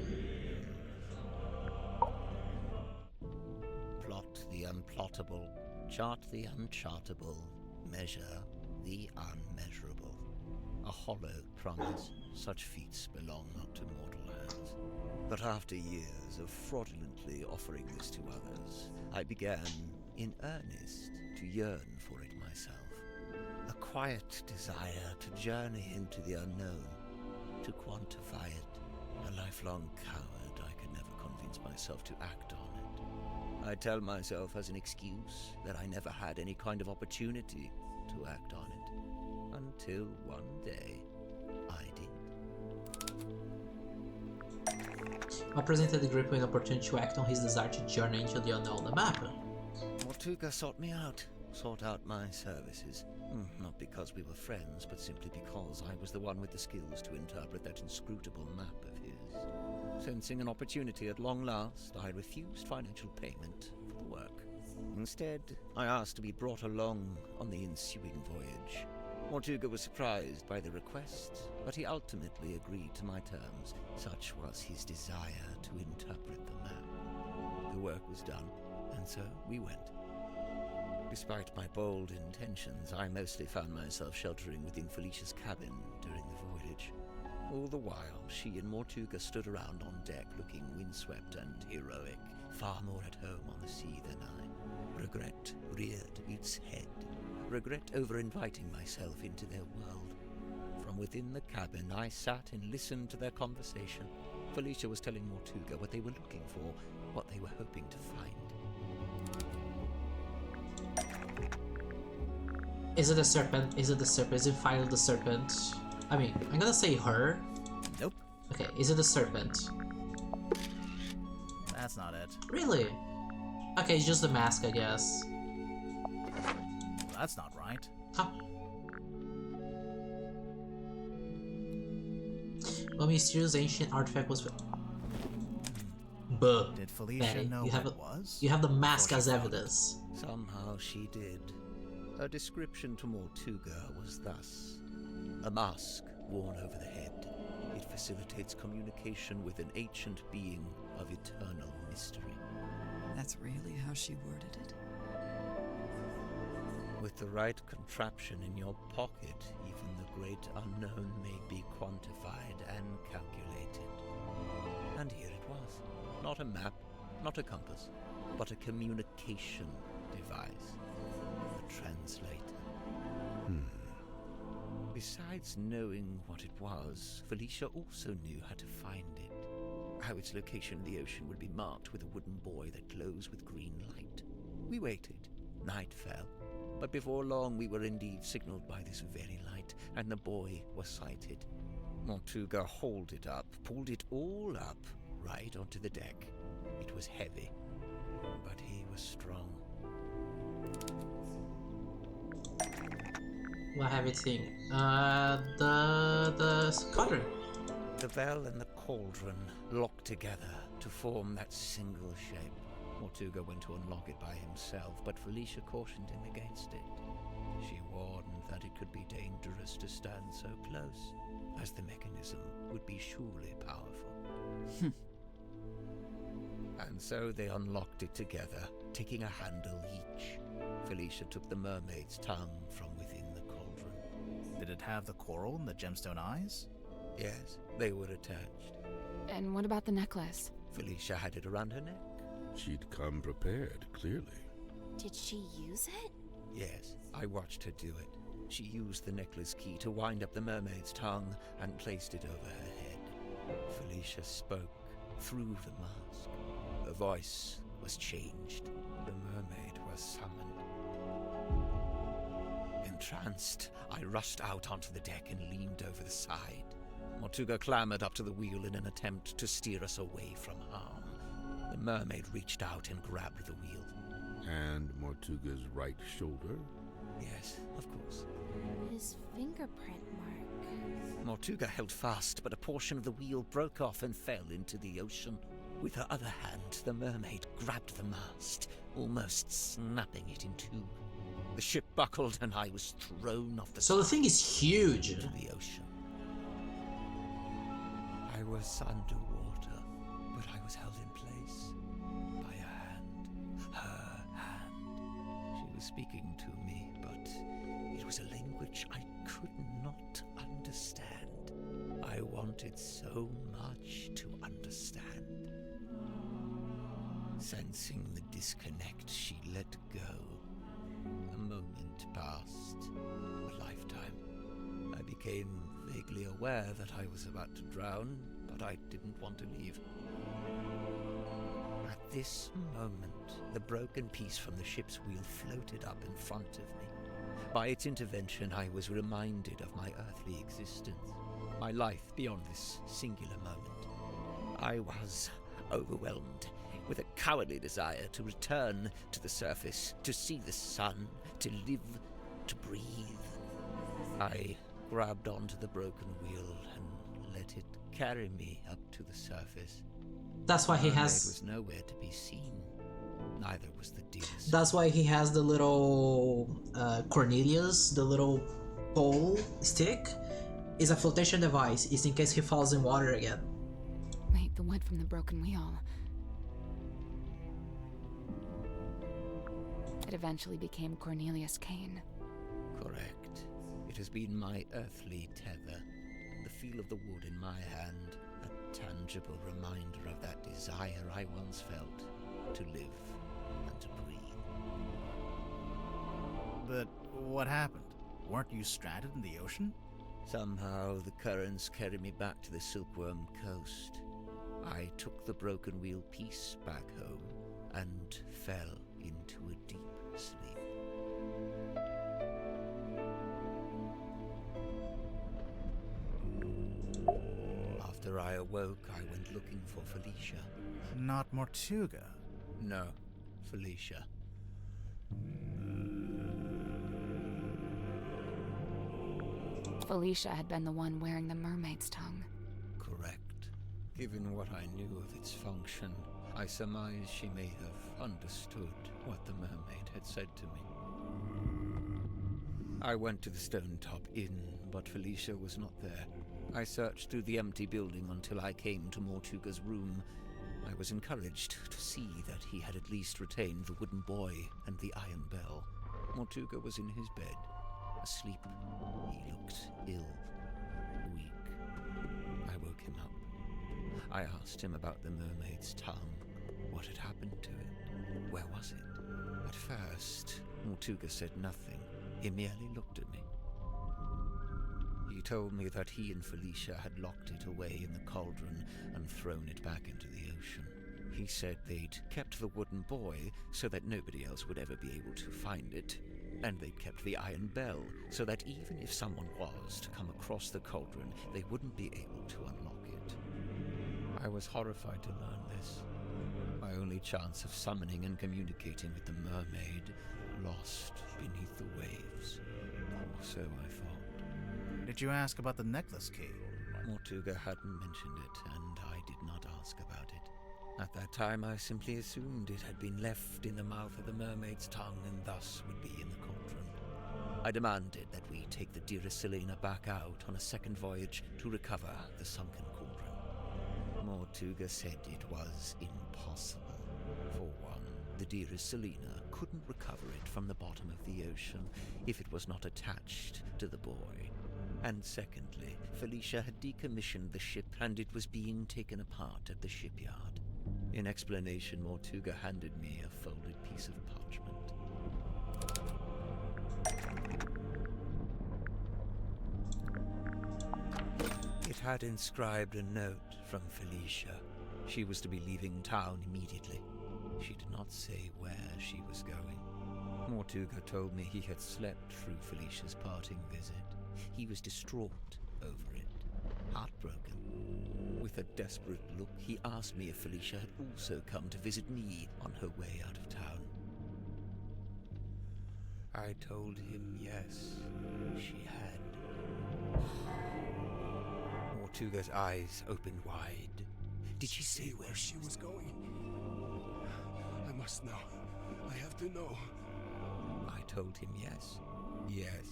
Plot the unplottable, chart the unchartable, measure the unmeasurable. A hollow promise, such feats belong not to mortal hands. But after years of fraudulently offering this to others, I began, in earnest, to yearn for it myself. A quiet desire to journey into the unknown, to quantify it. A lifelong coward, I could never convince myself to act on it. I tell myself as an excuse that I never had any kind of opportunity to act on it. Until one day, I did. I presented the Gripp with an opportunity to act on his desire to journey into the unknown, the map. Mortuga sought me out, sought out my services. Not because we were friends, but simply because I was the one with the skills to interpret that inscrutable map of his. Sensing an opportunity at long last, I refused financial payment for the work. Instead, I asked to be brought along on the ensuing voyage. Mortuga was surprised by the request, but he ultimately agreed to my terms. Such was his desire to interpret the map. The work was done, and so we went. Despite my bold intentions, I mostly found myself sheltering within Felicia's cabin during the voyage. All the while, she and Mortuga stood around on deck looking windswept and heroic, far more at home on the sea than I. Regret reared its head. Regret over inviting myself into their world. From within the cabin, I sat and listened to their conversation. Felicia was telling Mortuga what they were looking for, what they were hoping to find. Is it the serpent? Is it the serpent? Is it finally the serpent? I mean, I'm gonna say her. Nope. Okay, is it the serpent? That's not it. Really? Okay, it's just the mask, I guess. That's not right. Huh. What mysterious ancient artifact was... But Did Felicia know you what have it was? You have the mask before as she found evidence. Somehow she did. Her description to Mortuga was thus: a mask worn over the head. It facilitates communication with an ancient being of eternal mystery. That's really how she worded it. With the right contraption in your pocket, even the great unknown may be quantified and calculated. And here it was. Not a map, not a compass, but a communication device. A translator. Besides knowing what it was, Felicia also knew how to find it. How its location in the ocean would be marked with a wooden buoy that glows with green light. We waited. Night fell. But before long we were indeed signaled by this very light, and the buoy was sighted. Mortuga hauled it up, pulled it all up, right onto the deck. It was heavy, but he was strong. What have it seen? The cutter. The bell and the cauldron locked together to form that single shape. Mortuga went to unlock it by himself, but Felicia cautioned him against it. She warned that it could be dangerous to stand so close, as the mechanism would be surely powerful. And so they unlocked it together, taking a handle each. Felicia took the mermaid's tongue from within the cauldron. Did it have the coral and the gemstone eyes? Yes, they were attached. And what about the necklace? Felicia had it around her neck. She'd come prepared, clearly. Did she use it? Yes, I watched her do it. She used the necklace key to wind up the mermaid's tongue and placed it over her head. Felicia spoke through the mask. Her voice was changed. The mermaid was summoned. Entranced, I rushed out onto the deck and leaned over the side. Mortuga clambered up to the wheel in an attempt to steer us away from harm. The mermaid reached out and grabbed the wheel. And Mortuga's right shoulder? Yes, of course. His fingerprint mark. Mortuga held fast, but a portion of the wheel broke off and fell into the ocean. With her other hand, the mermaid grabbed the mast, almost snapping it in two. The ship buckled and I was thrown off the So the thing is huge. into the ocean. I was underwater, but I was held in place by a hand. Her hand. She was speaking to me, but it was a language I could not understand. I wanted so much to understand. Sensing the disconnect, she let go. A moment passed, a lifetime. I became vaguely aware that I was about to drown, but I didn't want to leave. At this moment, the broken piece from the ship's wheel floated up in front of me. By its intervention, I was reminded of my earthly existence, my life beyond this singular moment. I was overwhelmed with a cowardly desire to return to the surface, to see the sun, to live, to breathe. I grabbed onto the broken wheel and let it carry me up to the surface. That's why he Mermaid has. was nowhere to be seen. Neither was the dearest. That's why he has the little Cornelius, the little pole stick, is a flotation device. It's in case he falls in water again. Wait, the wood from the broken wheel. It eventually became Cornelius Kane. Correct. It has been my earthly tether. The feel of the wood in my hand, a tangible reminder of that desire I once felt to live and to breathe. But what happened? Weren't you stranded in the ocean? Somehow the currents carried me back to the Silkworm Coast. I took the broken wheel piece back home and fell into a deep sleep. After I awoke, I went looking for Felicia. Not Mortuga. No, Felicia. Felicia had been the one wearing the mermaid's tongue. Correct. Given what I knew of its function, I surmise she may have understood what the mermaid had said to me. I went to the Stone Top Inn, but Felicia was not there. I searched through the empty building until I came to Mortuga's room. I was encouraged to see that he had at least retained the wooden boy and the iron bell. Mortuga was in his bed, asleep. He looked ill, weak. I woke him up. I asked him about the mermaid's tongue. What had happened to it? Where was it? At first, Mortuga said nothing. He merely looked at me. He told me that he and Felicia had locked it away in the cauldron and thrown it back into the ocean. He said they'd kept the wooden boy so that nobody else would ever be able to find it, and they'd kept the iron bell so that even if someone was to come across the cauldron, they wouldn't be able to unlock it. I was horrified to learn this. My only chance of summoning and communicating with the mermaid lost beneath the waves. Or so I thought. Did you ask about the necklace key? Mortuga hadn't mentioned it, and I did not ask about it. At that time, I simply assumed it had been left in the mouth of the mermaid's tongue and thus would be in the cauldron. I demanded that we take the dearest Selena back out on a second voyage to recover the sunken cauldron. Mortuga said it was impossible. For one, the dearest Selena couldn't recover it from the bottom of the ocean if it was not attached to the boy. And secondly, Felicia had decommissioned the ship and it was being taken apart at the shipyard. In explanation, Mortuga handed me a folded piece of parchment. It had inscribed a note from Felicia. She was to be leaving town immediately. She did not say where she was going. Mortuga told me he had slept through Felicia's parting visit. He was distraught over it, heartbroken. With a desperate look, he asked me if Felicia had also come to visit me on her way out of town. I told him yes, she had. Mortuga's eyes opened wide. Did she say where she was going? I must know. I have to know. I told him yes. Yes,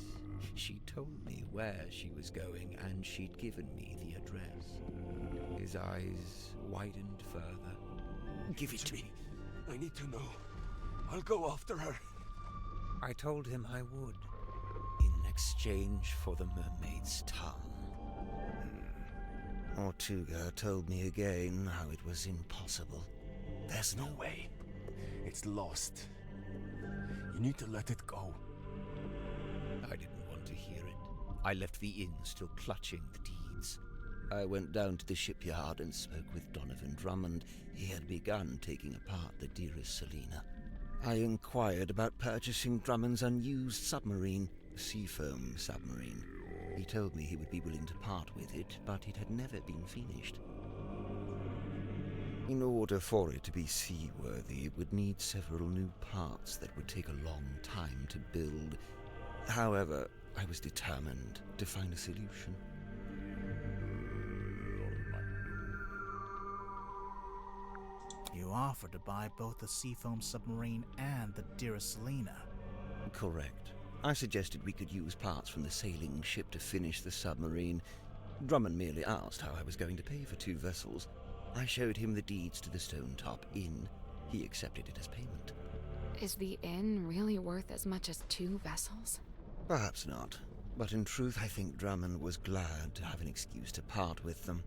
she told me where she was going and she'd given me the address. His eyes widened further. Give it to me. I need to know. I'll go after her. I told him I would, in exchange for the mermaid's tongue. Mortuga told me again how it was impossible. There's no way. It's lost. You need to let it go. I didn't want to hear it. I left the inn still clutching the deeds. I went down to the shipyard and spoke with Donovan Drummond. He had begun taking apart the dearest Selena. I inquired about purchasing Drummond's unused submarine, a Seafoam submarine. He told me he would be willing to part with it, but it had never been finished. In order for it to be seaworthy, it would need several new parts that would take a long time to build. However, I was determined to find a solution. You offered to buy both the Seafoam submarine and the dearest Selena. Correct. I suggested we could use parts from the sailing ship to finish the submarine. Drummond merely asked how I was going to pay for 2 vessels. I showed him the deeds to the Stone Top Inn. He accepted it as payment. Is the inn really worth as much as 2 vessels? Perhaps not, but in truth I think Drummond was glad to have an excuse to part with them.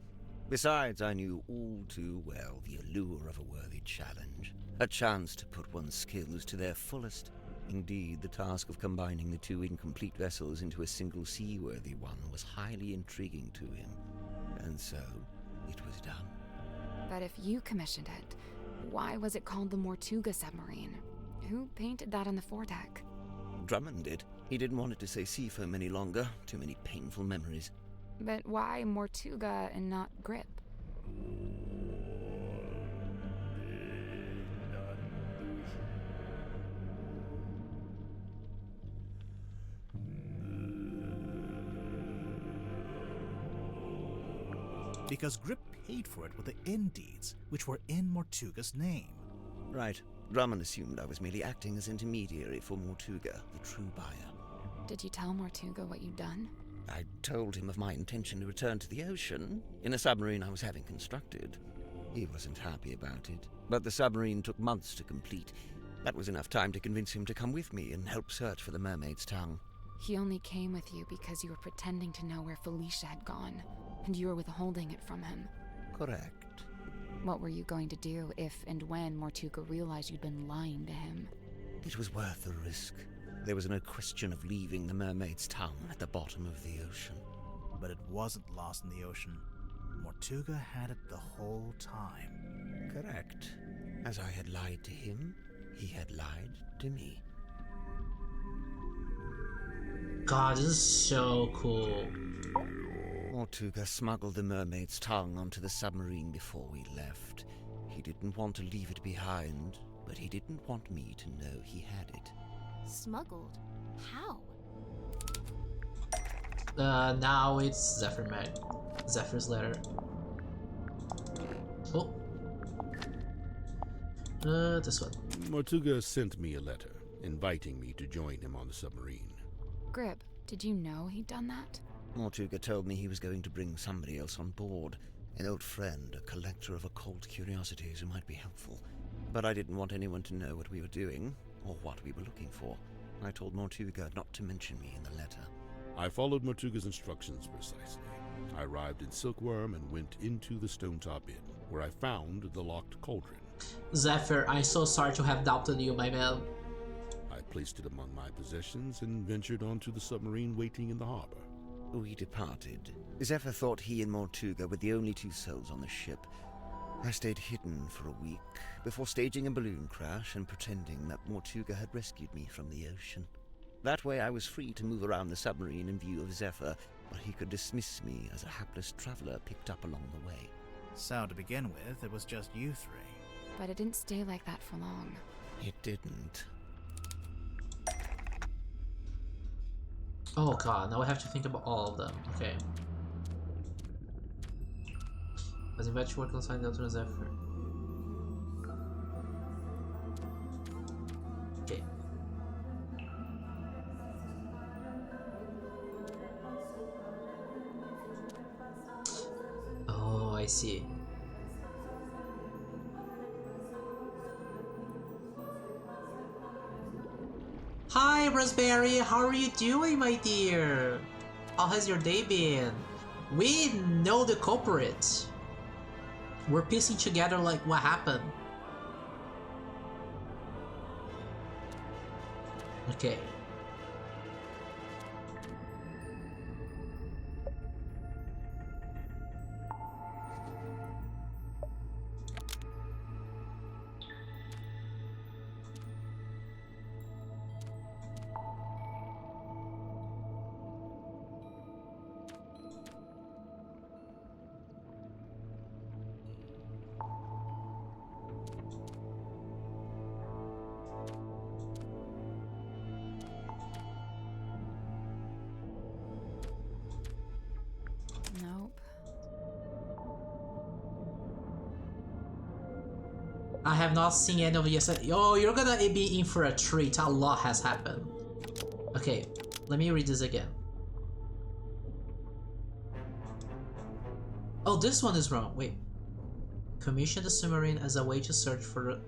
Besides, I knew all too well the allure of a worthy challenge, a chance to put one's skills to their fullest. Indeed, the task of combining the 2 incomplete vessels into a single seaworthy one was highly intriguing to him, and so it was done. But if you commissioned it, why was it called the Mortuga submarine? Who painted that on the foredeck? Drummond did. He didn't want it to say Seafoam any longer. Too many painful memories. But why Mortuga and not Gripp? Because Gripp paid for it with the inn deeds, which were in Mortuga's name. Right. Drummond assumed I was merely acting as intermediary for Mortuga, the true buyer. Did you tell Mortuga what you'd done? I told him of my intention to return to the ocean in a submarine I was having constructed. He wasn't happy about it, but the submarine took months to complete. That was enough time to convince him to come with me and help search for the mermaid's tongue. He only came with you because you were pretending to know where Felicia had gone, and you were withholding it from him. Correct. What were you going to do if and when Mortuga realized you'd been lying to him? It was worth the risk. There was no question of leaving the mermaid's tongue at the bottom of the ocean. But it wasn't lost in the ocean. Mortuga had it the whole time. Correct. As I had lied to him, he had lied to me. God, this is so cool. Mortuga smuggled the mermaid's tongue onto the submarine before we left. He didn't want to leave it behind, but he didn't want me to know he had it. Smuggled? How? Now it's Zephyr's letter. Oh. This one. Mortuga sent me a letter, inviting me to join him on the submarine. Gripp, did you know he'd done that? Mortuga told me he was going to bring somebody else on board. An old friend, a collector of occult curiosities who might be helpful. But I didn't want anyone to know what we were doing, or what we were looking for. I told Mortuga not to mention me in the letter. I followed Mortuga's instructions precisely. I arrived in Silkworm and went into the Stonetop Inn, where I found the locked cauldron. Zephyr, I'm so sorry to have doubted you, my man. I placed it among my possessions and ventured onto the submarine waiting in the harbor. We departed. Zephyr thought he and Mortuga were the only two souls on the ship. I stayed hidden for a week, before staging a balloon crash and pretending that Mortuga had rescued me from the ocean. That way I was free to move around the submarine in view of Zephyr, but he could dismiss me as a hapless traveler picked up along the way. So to begin with, it was just you three. But it didn't stay like that for long. It didn't. Oh god, now I have to think about all of them. Okay. As invite to work alongside the other Zephyr. Okay. Oh, I see. Hi, Raspberry. How are you doing, my dear? How has your day been? We know the culprit. We're piecing together like what happened. Okay. Nope. I have not seen any of you yet. Oh, you're gonna be in for a treat. A lot has happened. Okay, let me read this again. Oh, this one is wrong. Wait. Commission the submarine as a way to search for...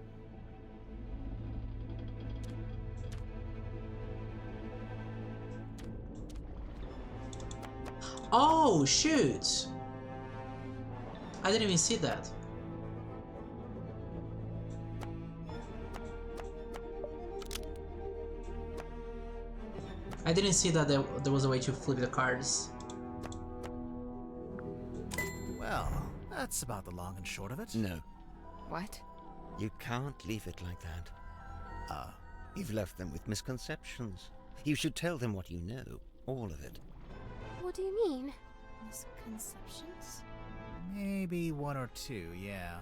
Oh, shoot! I didn't even see that. I didn't see that there was a way to flip the cards. Well, that's about the long and short of it. No. What? You can't leave it like that. You've left them with misconceptions. You should tell them what you know. All of it. What do you mean? Misconceptions? Maybe one or two, yeah.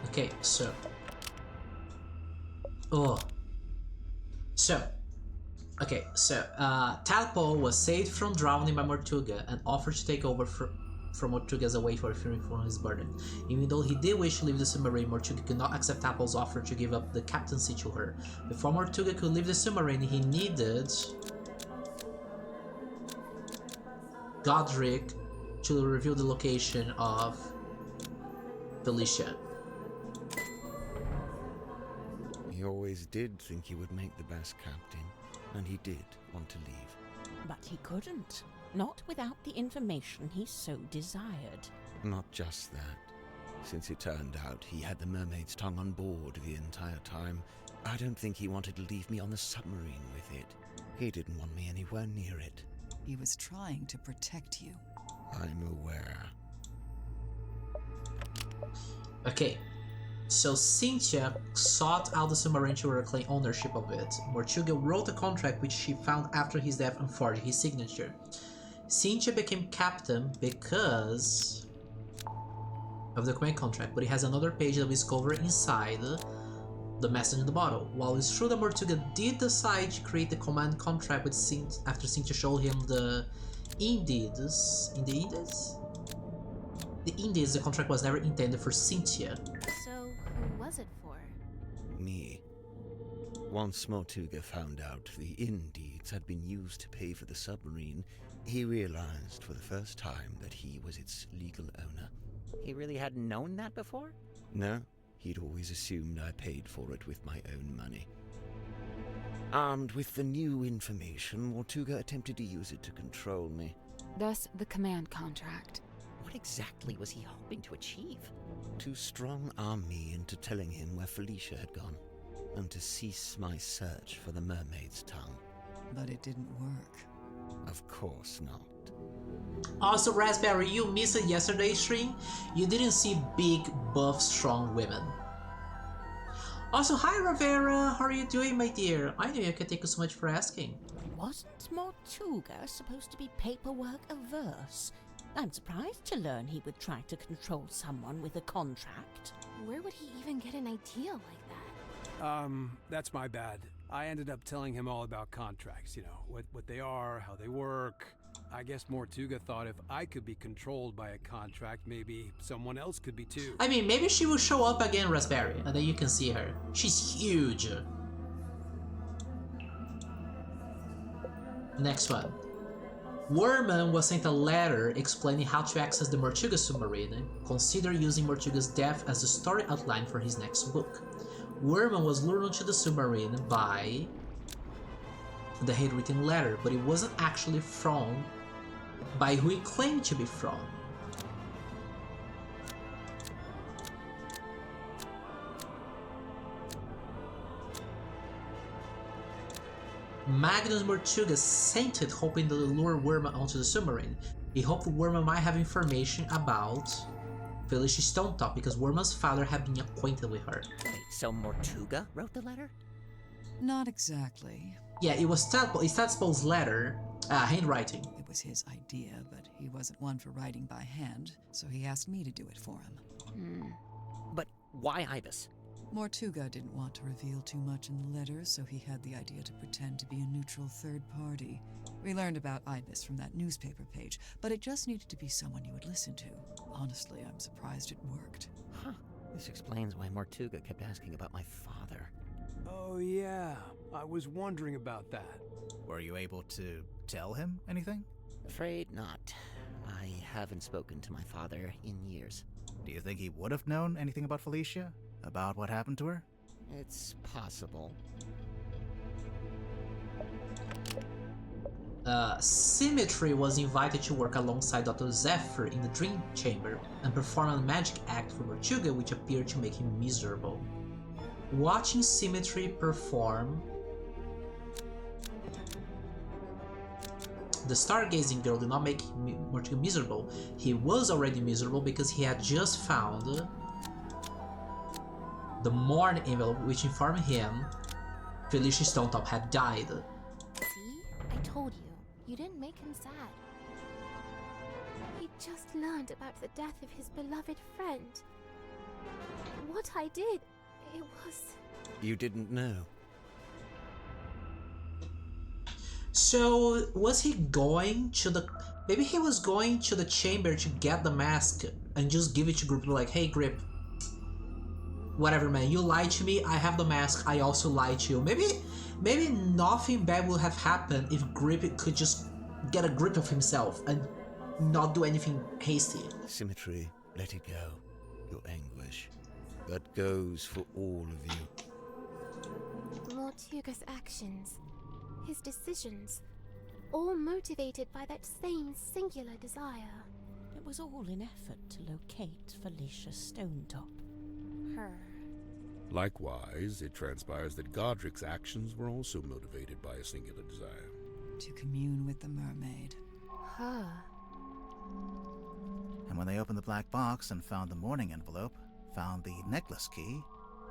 Okay, so... Oh. So, Okay, so Tadpole was saved from drowning by Mortuga and offered to take over from Mortuga as a way for freeing from his burden. Even though he did wish to leave the submarine, Mortuga could not accept Tadpole's offer to give up the captaincy to her. Before Mortuga could leave the submarine, he needed Godric to reveal the location of Felicia. He always did think he would make the best captain, and he did want to leave. But he couldn't. Not without the information he so desired. Not just that. Since it turned out he had the Mermaid's tongue on board the entire time, I don't think he wanted to leave me on the submarine with it. He didn't want me anywhere near it. He was trying to protect you. I'm aware. Okay, so Sinthia sought out the submarine to reclaim ownership of it. Mortuga wrote a contract which she found after his death and forged his signature. Sinthia became captain because of the command contract, but it has another page that we discover inside the message in the bottle. While it's true that Mortuga did decide to create the command contract with Sinthia after Sinthia showed him the Indies. In the Indies? The Indies, the contract was never intended for Sinthia. So, who was it for? Me. Once Mortuga found out the Indies had been used to pay for the submarine, he realized for the first time that he was its legal owner. He really hadn't known that before? No, he'd always assumed I paid for it with my own money. Armed with the new information, Mortuga attempted to use it to control me. Thus, the command contract. What exactly was he hoping to achieve? To strong-arm me into telling him where Felicia had gone, and to cease my search for the Mermaid's tongue. But it didn't work. Of course not. Also, Raspberry, you missed yesterday's stream. You didn't see big, buff, strong women. Also, hi Ravera, how are you doing, my dear? I knew you could thank you so much for asking. Wasn't Mortuga supposed to be paperwork averse? I'm surprised to learn he would try to control someone with a contract. Where would he even get an idea like that? That's my bad. I ended up telling him all about contracts, you know, what they are, how they work. I guess Mortuga thought if I could be controlled by a contract, maybe someone else could be too. I mean, maybe she will show up again, Raspberry, and then you can see her. She's huge. Next one. Worman was sent a letter explaining how to access the Mortuga submarine. Consider using Mortuga's death as the story outline for his next book. Worman was lured onto the submarine by the handwritten letter, but it wasn't actually from by who he claimed to be from. Magnus Mortuga sent it hoping to lure Worman onto the submarine. He hoped Worman might have information about Felicia Stonetop because Worman's father had been acquainted with her. Wait, so Mortuga wrote the letter? Not exactly. Yeah, it was Tadpole's letter, handwriting. It was his idea, but he wasn't one for writing by hand, so he asked me to do it for him. But why Ibis? Mortuga didn't want to reveal too much in the letter, so he had the idea to pretend to be a neutral third party. We learned about Ibis from that newspaper page, but it just needed to be someone you would listen to. Honestly, I'm surprised it worked. Huh. This explains why Mortuga kept asking about my father. Oh yeah, I was wondering about that. Were you able to tell him anything? Afraid not. I haven't spoken to my father in years. Do you think he would have known anything about Felicia? About what happened to her? It's possible. Symmetry was invited to work alongside Dr. Zephyr in the Dream Chamber and perform a magic act for Mortuga which appeared to make him miserable. Watching Symmetry perform, the stargazing girl did not make Mortuga miserable. He was already miserable because he had just found the Morn envelope which informed him Felicia Stonetop had died. See? I told you. You didn't make him sad. He just learned about the death of his beloved friend. What I did, it was... You didn't know? So was he going to the? Maybe he was going to the chamber to get the mask and just give it to Gripp, like, hey Gripp, whatever man, you lied to me, I have the mask, I also lied to you. Maybe nothing bad would have happened if Gripp could just get a grip of himself and not do anything hasty. Symmetry, let it go. Your anguish. That goes for all of you. Mortuga's actions, his decisions, all motivated by that same singular desire. It was all in effort to locate Felicia Stonetop. Her. Likewise, it transpires that Godric's actions were also motivated by a singular desire. To commune with the mermaid. Her. And when they opened the black box and found the mourning envelope, found the necklace key,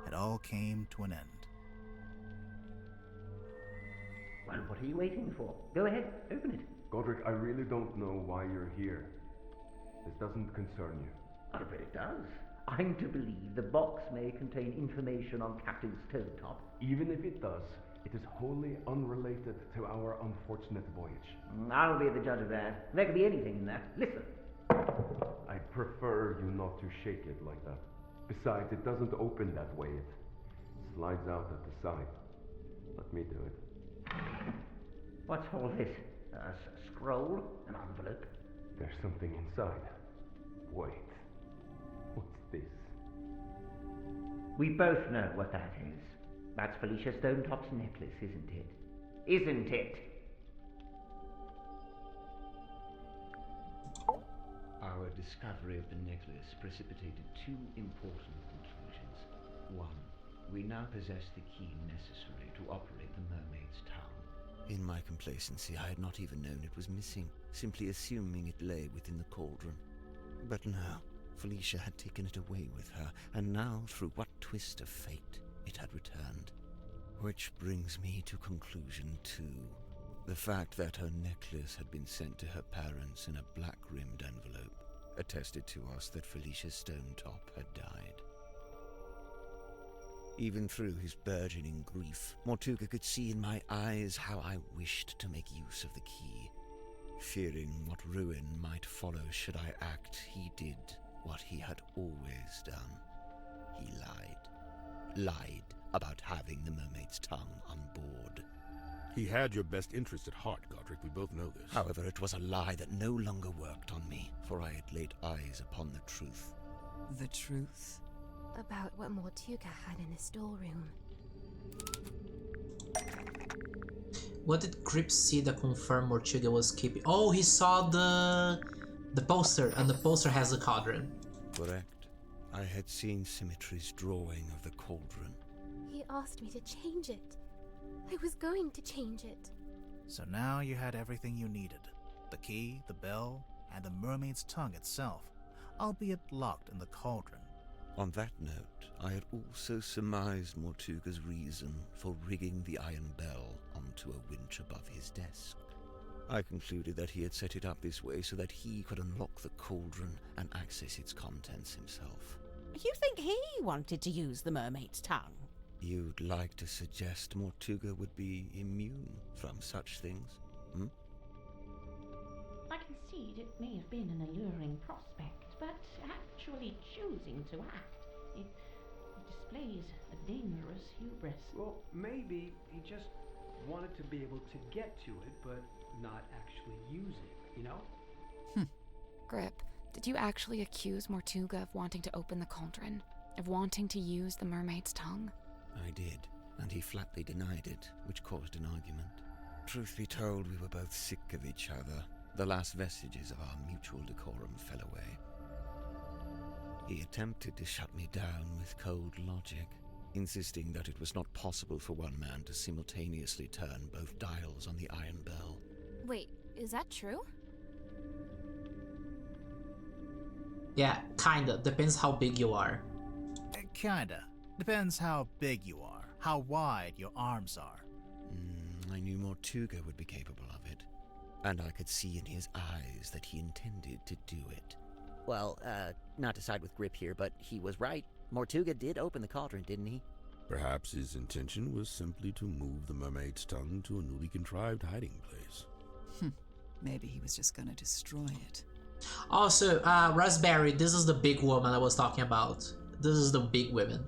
it all came to an end. Well, what are you waiting for? Go ahead, open it. Godric, I really don't know why you're here. This doesn't concern you. Oh, but it does. I'm to believe the box may contain information on Captain Stonetop. Even if it does, it is wholly unrelated to our unfortunate voyage. I'll be the judge of that. There could be anything in that. Listen. I prefer you not to shake it like that. Besides, it doesn't open that way. It slides out at the side. Let me do it. What's all this? A scroll? An envelope? There's something inside. Wait. What's this? We both know what that is. That's Felicia Stonetop's necklace, isn't it? Isn't it? Our discovery of the necklace precipitated two important conclusions. One, we now possess the key necessary to operate the Mermaid's tongue. In my complacency, I had not even known it was missing, simply assuming it lay within the cauldron. But no, Felicia had taken it away with her, and now, through what twist of fate, it had returned. Which brings me to conclusion 2. The fact that her necklace had been sent to her parents in a black-rimmed envelope attested to us that Felicia Stonetop had died. Even through his burgeoning grief, Mortuga could see in my eyes how I wished to make use of the key. Fearing what ruin might follow should I act, he did what he had always done. He lied. Lied about having the Mermaid's tongue on board. He had your best interest at heart, Godric. We both know this. However, it was a lie that no longer worked on me, for I had laid eyes upon the truth. The truth? About what Mortuga had in the storeroom. What did Gripp see that confirmed Mortuga was keeping? Oh, he saw the poster, and the poster has a cauldron. Correct. I had seen Symmetry's drawing of the cauldron. He asked me to change it. I was going to change it. So now you had everything you needed. The key, the bell, and the mermaid's tongue itself, albeit locked in the cauldron. On that note, I had also surmised Mortuga's reason for rigging the iron bell onto a winch above his desk. I concluded that he had set it up this way so that he could unlock the cauldron and access its contents himself. You think he wanted to use the mermaid's tongue? You'd like to suggest Mortuga would be immune from such things, hmm? I concede it may have been an alluring prospect, but actually choosing to act, it displays a dangerous hubris. Well, maybe he just wanted to be able to get to it, but not actually use it, you know? Gripp, did you actually accuse Mortuga of wanting to open the cauldron? Of wanting to use the mermaid's tongue? I did, and he flatly denied it, which caused an argument. Truth be told, we were both sick of each other. The last vestiges of our mutual decorum fell away. He attempted to shut me down with cold logic, insisting that it was not possible for one man to simultaneously turn both dials on the iron bell. Wait, is that true? Yeah, kinda. Depends how big you are. Kinda. Depends how big you are, how wide your arms are. I knew Mortuga would be capable of it, and I could see in his eyes that he intended to do it. Well, not to side with Gripp here, but he was right. Mortuga did open the cauldron, didn't he? Perhaps his intention was simply to move the mermaid's tongue to a newly contrived hiding place. Maybe he was just gonna destroy it. Also, Raspberry, this is the big woman I was talking about. This is the big woman.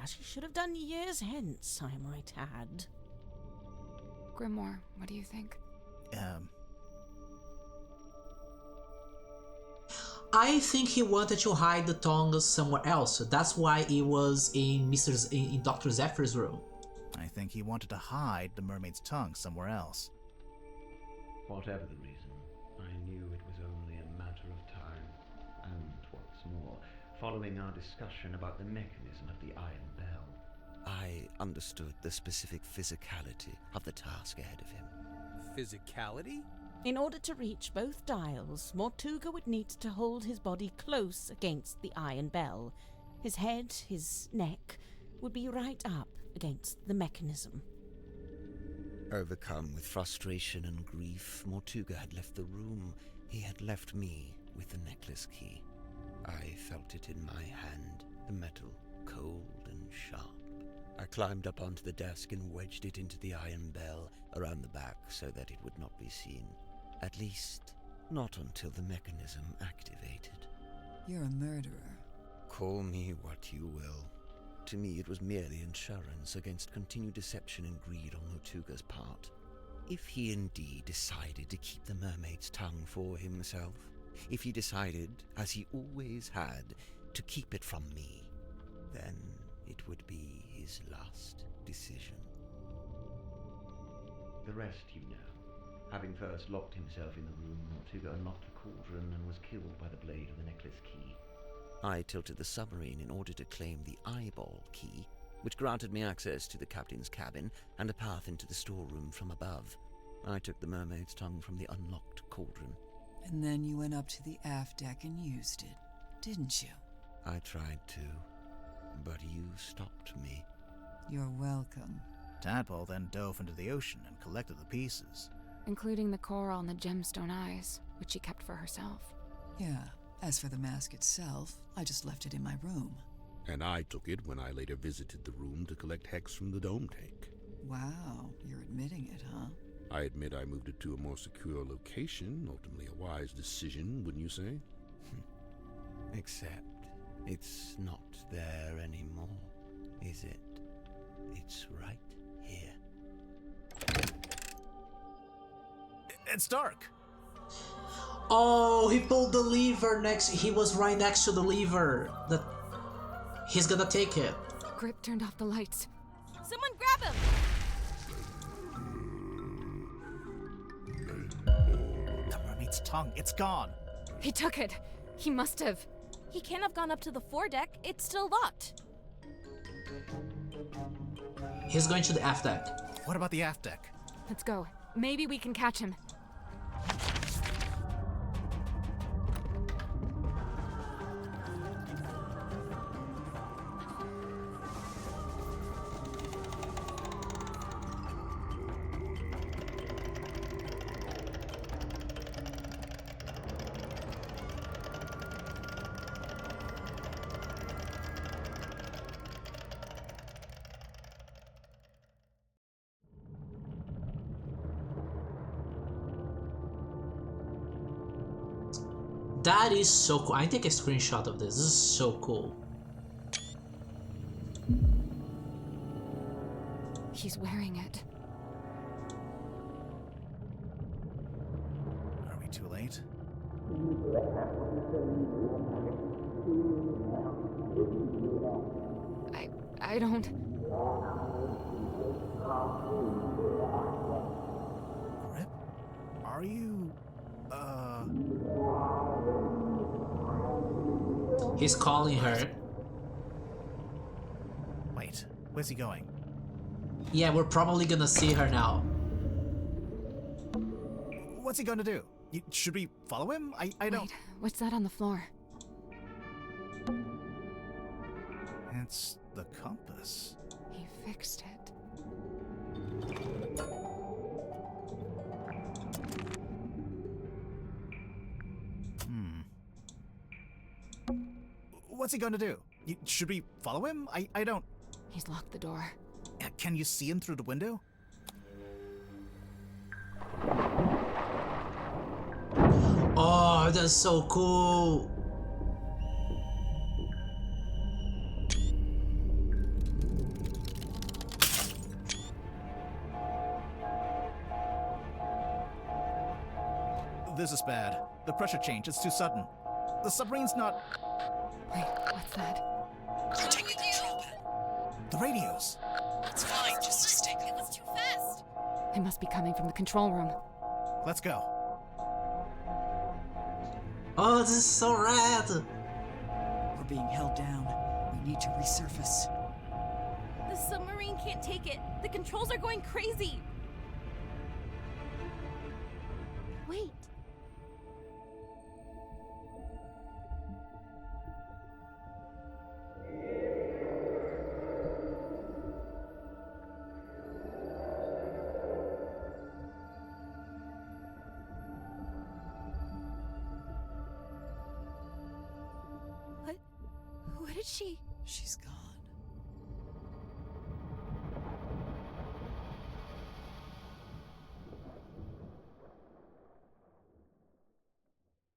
As she should have done years hence, I might add. Grimoire, what do you think? I think he wanted to hide the tongue somewhere else. That's why it was in Dr. Zephyr's room. I think he wanted to hide the mermaid's tongue somewhere else. Whatever the reason, I knew it was only a matter of time. And what's more, following our discussion about the mechanism of the Iron Bell, I understood the specific physicality of the task ahead of him. Physicality? In order to reach both dials, Mortuga would need to hold his body close against the iron bell. His head, his neck, would be right up against the mechanism. Overcome with frustration and grief, Mortuga had left the room. He had left me with the necklace key. I felt it in my hand, the metal cold and sharp. I climbed up onto the desk and wedged it into the iron bell around the back so that it would not be seen. At least, not until the mechanism activated. You're a murderer. Call me what you will. To me, it was merely insurance against continued deception and greed on Mortuga's part. If he indeed decided to keep the mermaid's tongue for himself, if he decided, as he always had, to keep it from me, then it would be his last decision. the rest you know. Having first locked himself in the room, Mortuga unlocked the cauldron and was killed by the blade of the necklace key. I tilted the submarine in order to claim the eyeball key, which granted me access to the captain's cabin and a path into the storeroom from above. I took the mermaid's tongue from the unlocked cauldron. And then you went up to the aft deck and used it, didn't you? I tried to, but you stopped me. You're welcome. Tadpole then dove into the ocean and collected the pieces. Including the coral and the gemstone eyes, which she kept for herself. Yeah. As for the mask itself, I just left it in my room. And I took it when I later visited the room to collect hex from the dome tank. Wow, you're admitting it, huh? I admit I moved it to a more secure location, ultimately a wise decision, wouldn't you say? Except it's not there anymore, is it? It's right here. It's dark. Oh, he pulled the lever next. He was right next to the lever. He's gonna take it. Gripp turned off the lights. Someone grab him! The mermaid's tongue, it's gone. He took it. He must have. He can't have gone up to the foredeck. It's still locked. He's going to the aft deck. What about the aft deck? Let's go. Maybe we can catch him. That is so cool. I take a screenshot of this. This is so cool. He's wearing it. Are we too late? I don't... Gripp? Are you... He's calling her. Wait, where's he going? Yeah, we're probably gonna see her now. What's he gonna do? Should we follow him? I don't... Wait, what's that on the floor? It's the compass. He fixed it. What's he gonna do? Should we follow him? I don't... He's locked the door. Can you see him through the window? Oh, that's so cool. This is bad. The pressure change, it's too sudden. The submarine's not... Wait, what's that? You're taking control, Ben. The radios. It's fine, just stick. It was too fast. It must be coming from the control room. Let's go. Oh, this is so rad. We're being held down. We need to resurface. The submarine can't take it. The controls are going crazy. Wait. What did she... She's gone.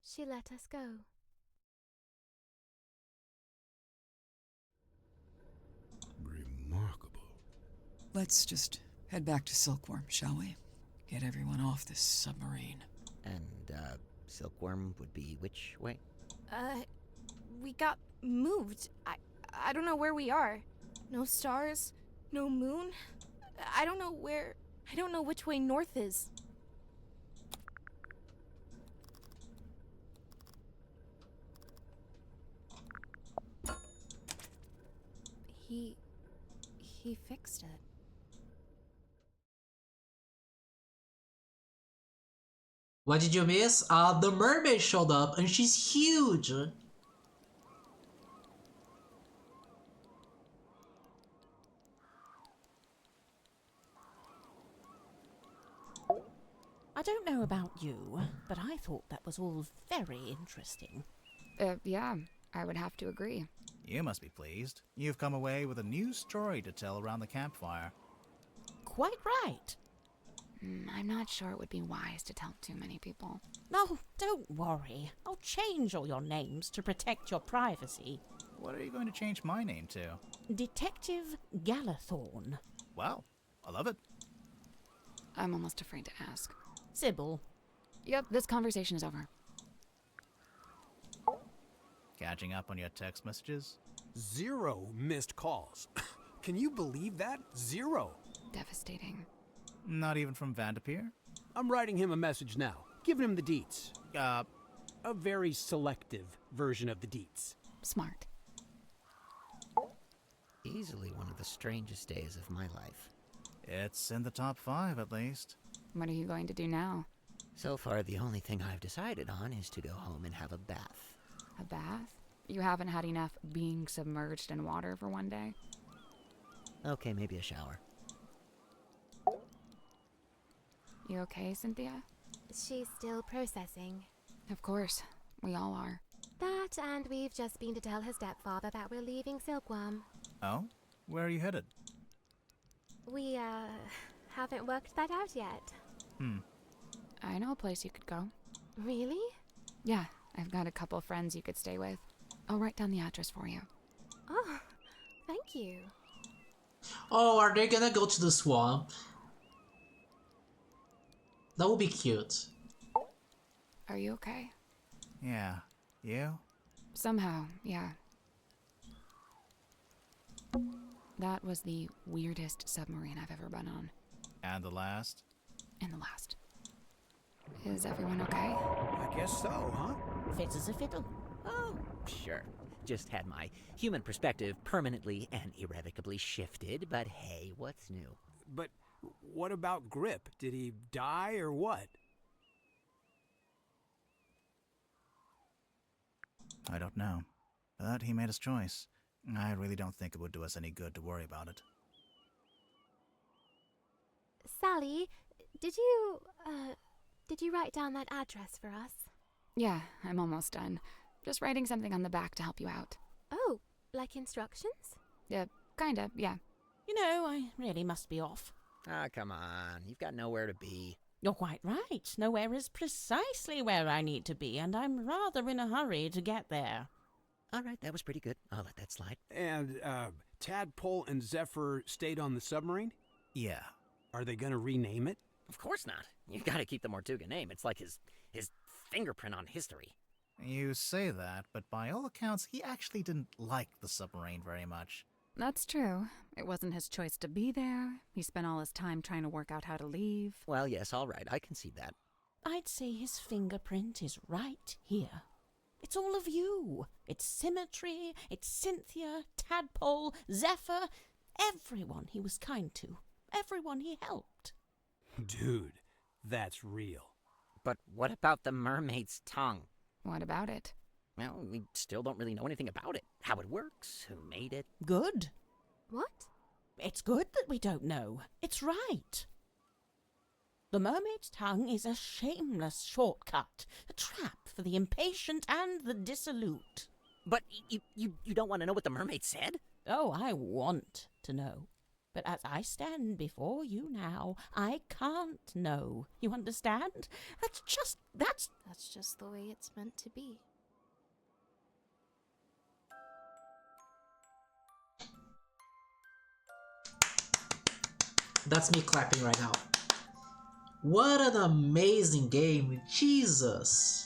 She let us go. Remarkable. Let's just head back to Silkworm, shall we? Get everyone off this submarine. And, Silkworm would be which way? We got moved. I don't know where we are. No stars, no moon. I don't know which way north is. He fixed it. What did you miss? The mermaid showed up and she's huge. I don't know about you, but I thought that was all very interesting. Yeah, I would have to agree. You must be pleased. You've come away with a new story to tell around the campfire. Quite right. I'm not sure it would be wise to tell too many people. No, don't worry. I'll change all your names to protect your privacy. What are you going to change my name to? Detective Galathorn. Wow, I love it. I'm almost afraid to ask. Sybil. Yep, this conversation is over. Catching up on your text messages? 0 missed calls. Can you believe that? 0. Devastating. Not even from Vanderpeer? I'm writing him a message now, giving him the deets. A very selective version of the deets. Smart. Easily one of the strangest days of my life. It's in the top 5, at least. What are you going to do now? So far, the only thing I've decided on is to go home and have a bath. A bath? You haven't had enough being submerged in water for one day? Okay, maybe a shower. You okay, Sinthia? She's still processing. Of course. We all are. That, and we've just been to tell her stepfather that we're leaving Silkworm. Oh? Where are you headed? We, haven't worked that out yet. I know a place you could go. Really? Yeah, I've got a couple friends you could stay with. I'll write down the address for you. Oh, thank you. Oh, are they gonna go to the swamp? That would be cute. Are you okay? Yeah. You? Somehow, yeah. That was the weirdest submarine I've ever been on. And the last? And the last. Is everyone okay? I guess so, huh? Fit as a fiddle. Oh, sure. Just had my human perspective permanently and irrevocably shifted, but hey, what's new? But what about Gripp? Did he die or what? I don't know. But he made his choice. I really don't think it would do us any good to worry about it. Sally, did you write down that address for us? Yeah, I'm almost done. Just writing something on the back to help you out. Oh, like instructions? Kinda, yeah. You know, I really must be off. Ah, come on. You've got nowhere to be. You're quite right. Nowhere is precisely where I need to be, and I'm rather in a hurry to get there. All right, that was pretty good. I'll let that slide. And, Tadpole and Zephyr stayed on the submarine? Yeah. Are they gonna rename it? Of course not. You've got to keep the Mortuga name. It's like his fingerprint on history. You say that, but by all accounts, he actually didn't like the submarine very much. That's true. It wasn't his choice to be there. He spent all his time trying to work out how to leave. Well, yes, all right. I can see that. I'd say his fingerprint is right here. It's all of you. It's Symmetry, it's Sinthia, Tadpole, Zephyr, everyone he was kind to, everyone he helped. Dude, that's real. But what about the mermaid's tongue? What about it? Well, we still don't really know anything about it. How it works, who made it. Good. What? It's good that we don't know. It's right. The mermaid's tongue is a shameless shortcut, a trap for the impatient and the dissolute. But you don't want to know what the mermaid said? Oh, I want to know. But as I stand before you now, I can't know. You understand? That's just the way it's meant to be. That's me clapping right now. What an amazing game, Jesus!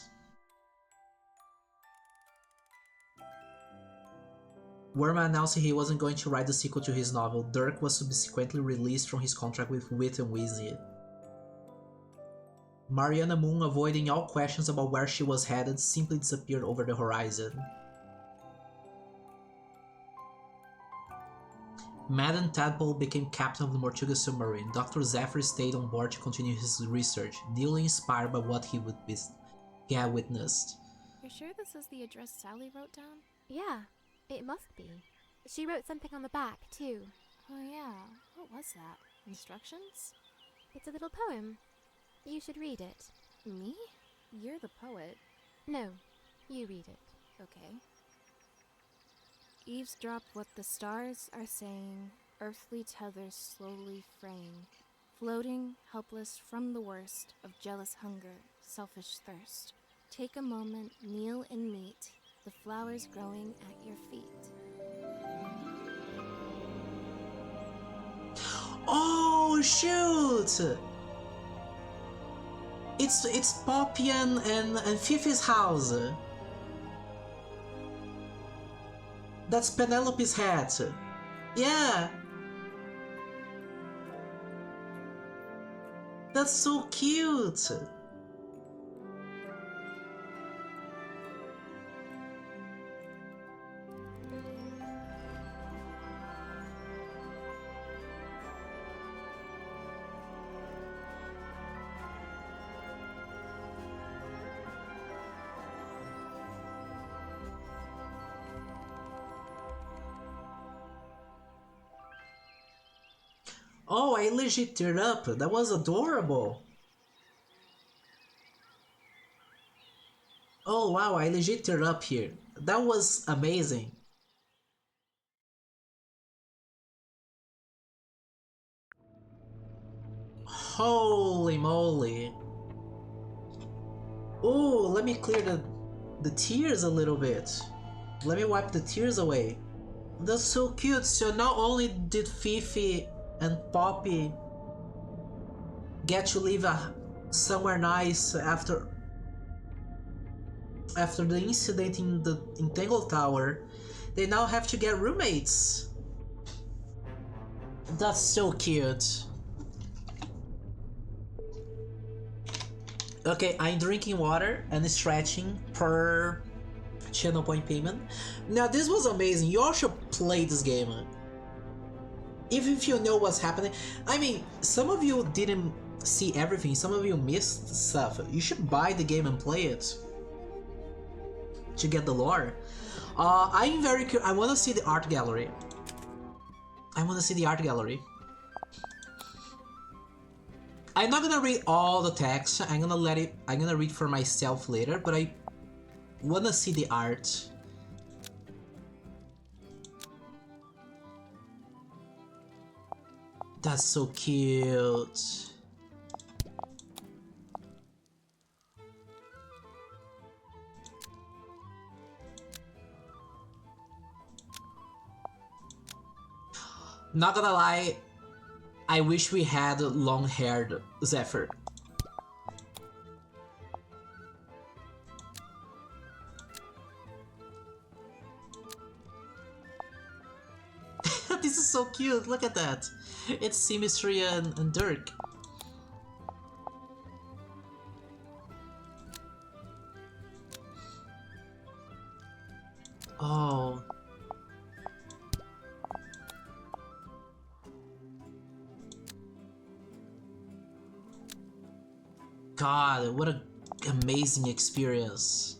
Werma announced he wasn't going to write the sequel to his novel. Dirk was subsequently released from his contract with Wit and Weezy. Mariana Moon, avoiding all questions about where she was headed, simply disappeared over the horizon. Madden Tadpole became captain of the Mortuga submarine. Dr. Zephyr stayed on board to continue his research, nearly inspired by what he had witnessed. You're sure this is the address Sally wrote down? Yeah, it must be. She wrote something on the back, too. Oh yeah, what was that? Instructions? It's a little poem. You should read it. Me? You're the poet. No, you read it. Okay. Eavesdrop what the stars are saying, earthly tethers slowly fraying, floating, helpless from the worst of jealous hunger, selfish thirst. Take a moment, kneel and meet the flowers growing at your feet. Oh shoot! It's Poppy and Fifi's house. That's Penelope's hat. Yeah. That's so cute. Oh, I legit teared up. That was adorable. Oh wow, I legit teared up here. That was amazing. Holy moly. Oh, let me clear the tears a little bit. Let me wipe the tears away. That's so cute. So not only did Fifi and Poppy get to live somewhere nice after the incident in the Tangle Tower, they now have to get roommates. That's so cute. Okay, I'm drinking water and stretching per channel point payment. Now this was amazing. You all should play this game. Even if you know what's happening. I mean, some of you didn't see everything, some of you missed stuff. You should buy the game and play it to get the lore. I'm very curious. I want to see the art gallery. I'm not gonna read all the text. I'm gonna read for myself later, but I wanna see the art. That's so cute. Not gonna lie, I wish we had long-haired Zephyr. This is so cute, look at that. It's Symmetry and Dirk. Oh. God, what an amazing experience.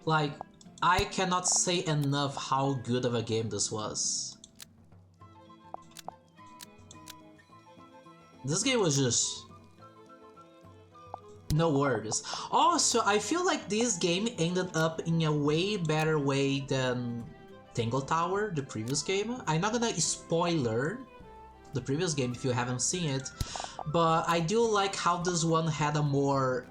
Like, I cannot say enough how good of a game this was. This game was just... no words. Also, I feel like this game ended up in a way better way than Tangle Tower, the previous game. I'm not gonna spoiler the previous game if you haven't seen it, but I do like how this one had a more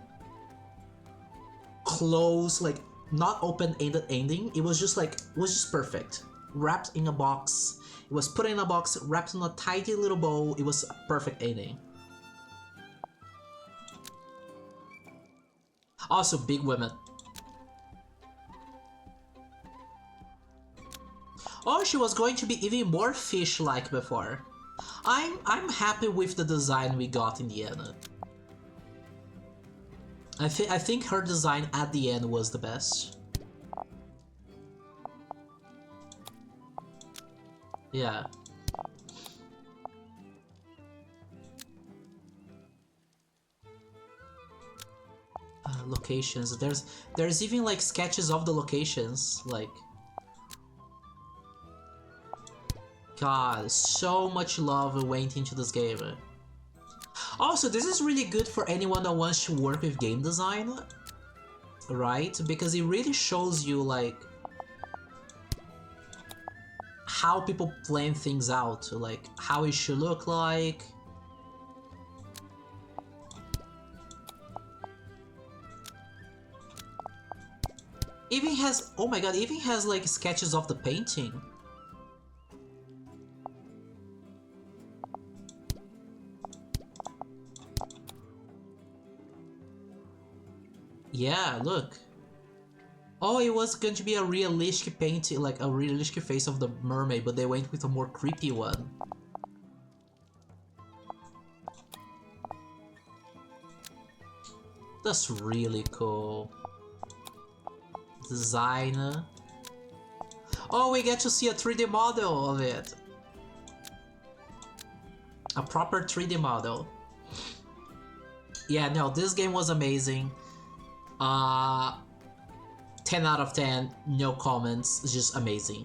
close, like, not open-ended ending. It was just like, it was just perfect. Wrapped in a box. It was put in a box, wrapped in a tidy little bow. It was a perfect ending. Also, big women. Oh, she was going to be even more fish-like before. I'm happy with the design we got in the end. I think her design at the end was the best. Yeah. Locations. There's even like sketches of the locations. Like, God, so much love went into this game. Also, this is really good for anyone that wants to work with game design, right? Because it really shows you, like, how people plan things out, like, how it should look like. Even has, oh my god, even has, like, sketches of the painting. Yeah, look. Oh, it was going to be a realistic painting, like a realistic face of the mermaid, but they went with a more creepy one. That's really cool. Design. Oh, we get to see a 3D model of it. A proper 3D model. Yeah, no, this game was amazing. 10 out of 10, no comments, just amazing.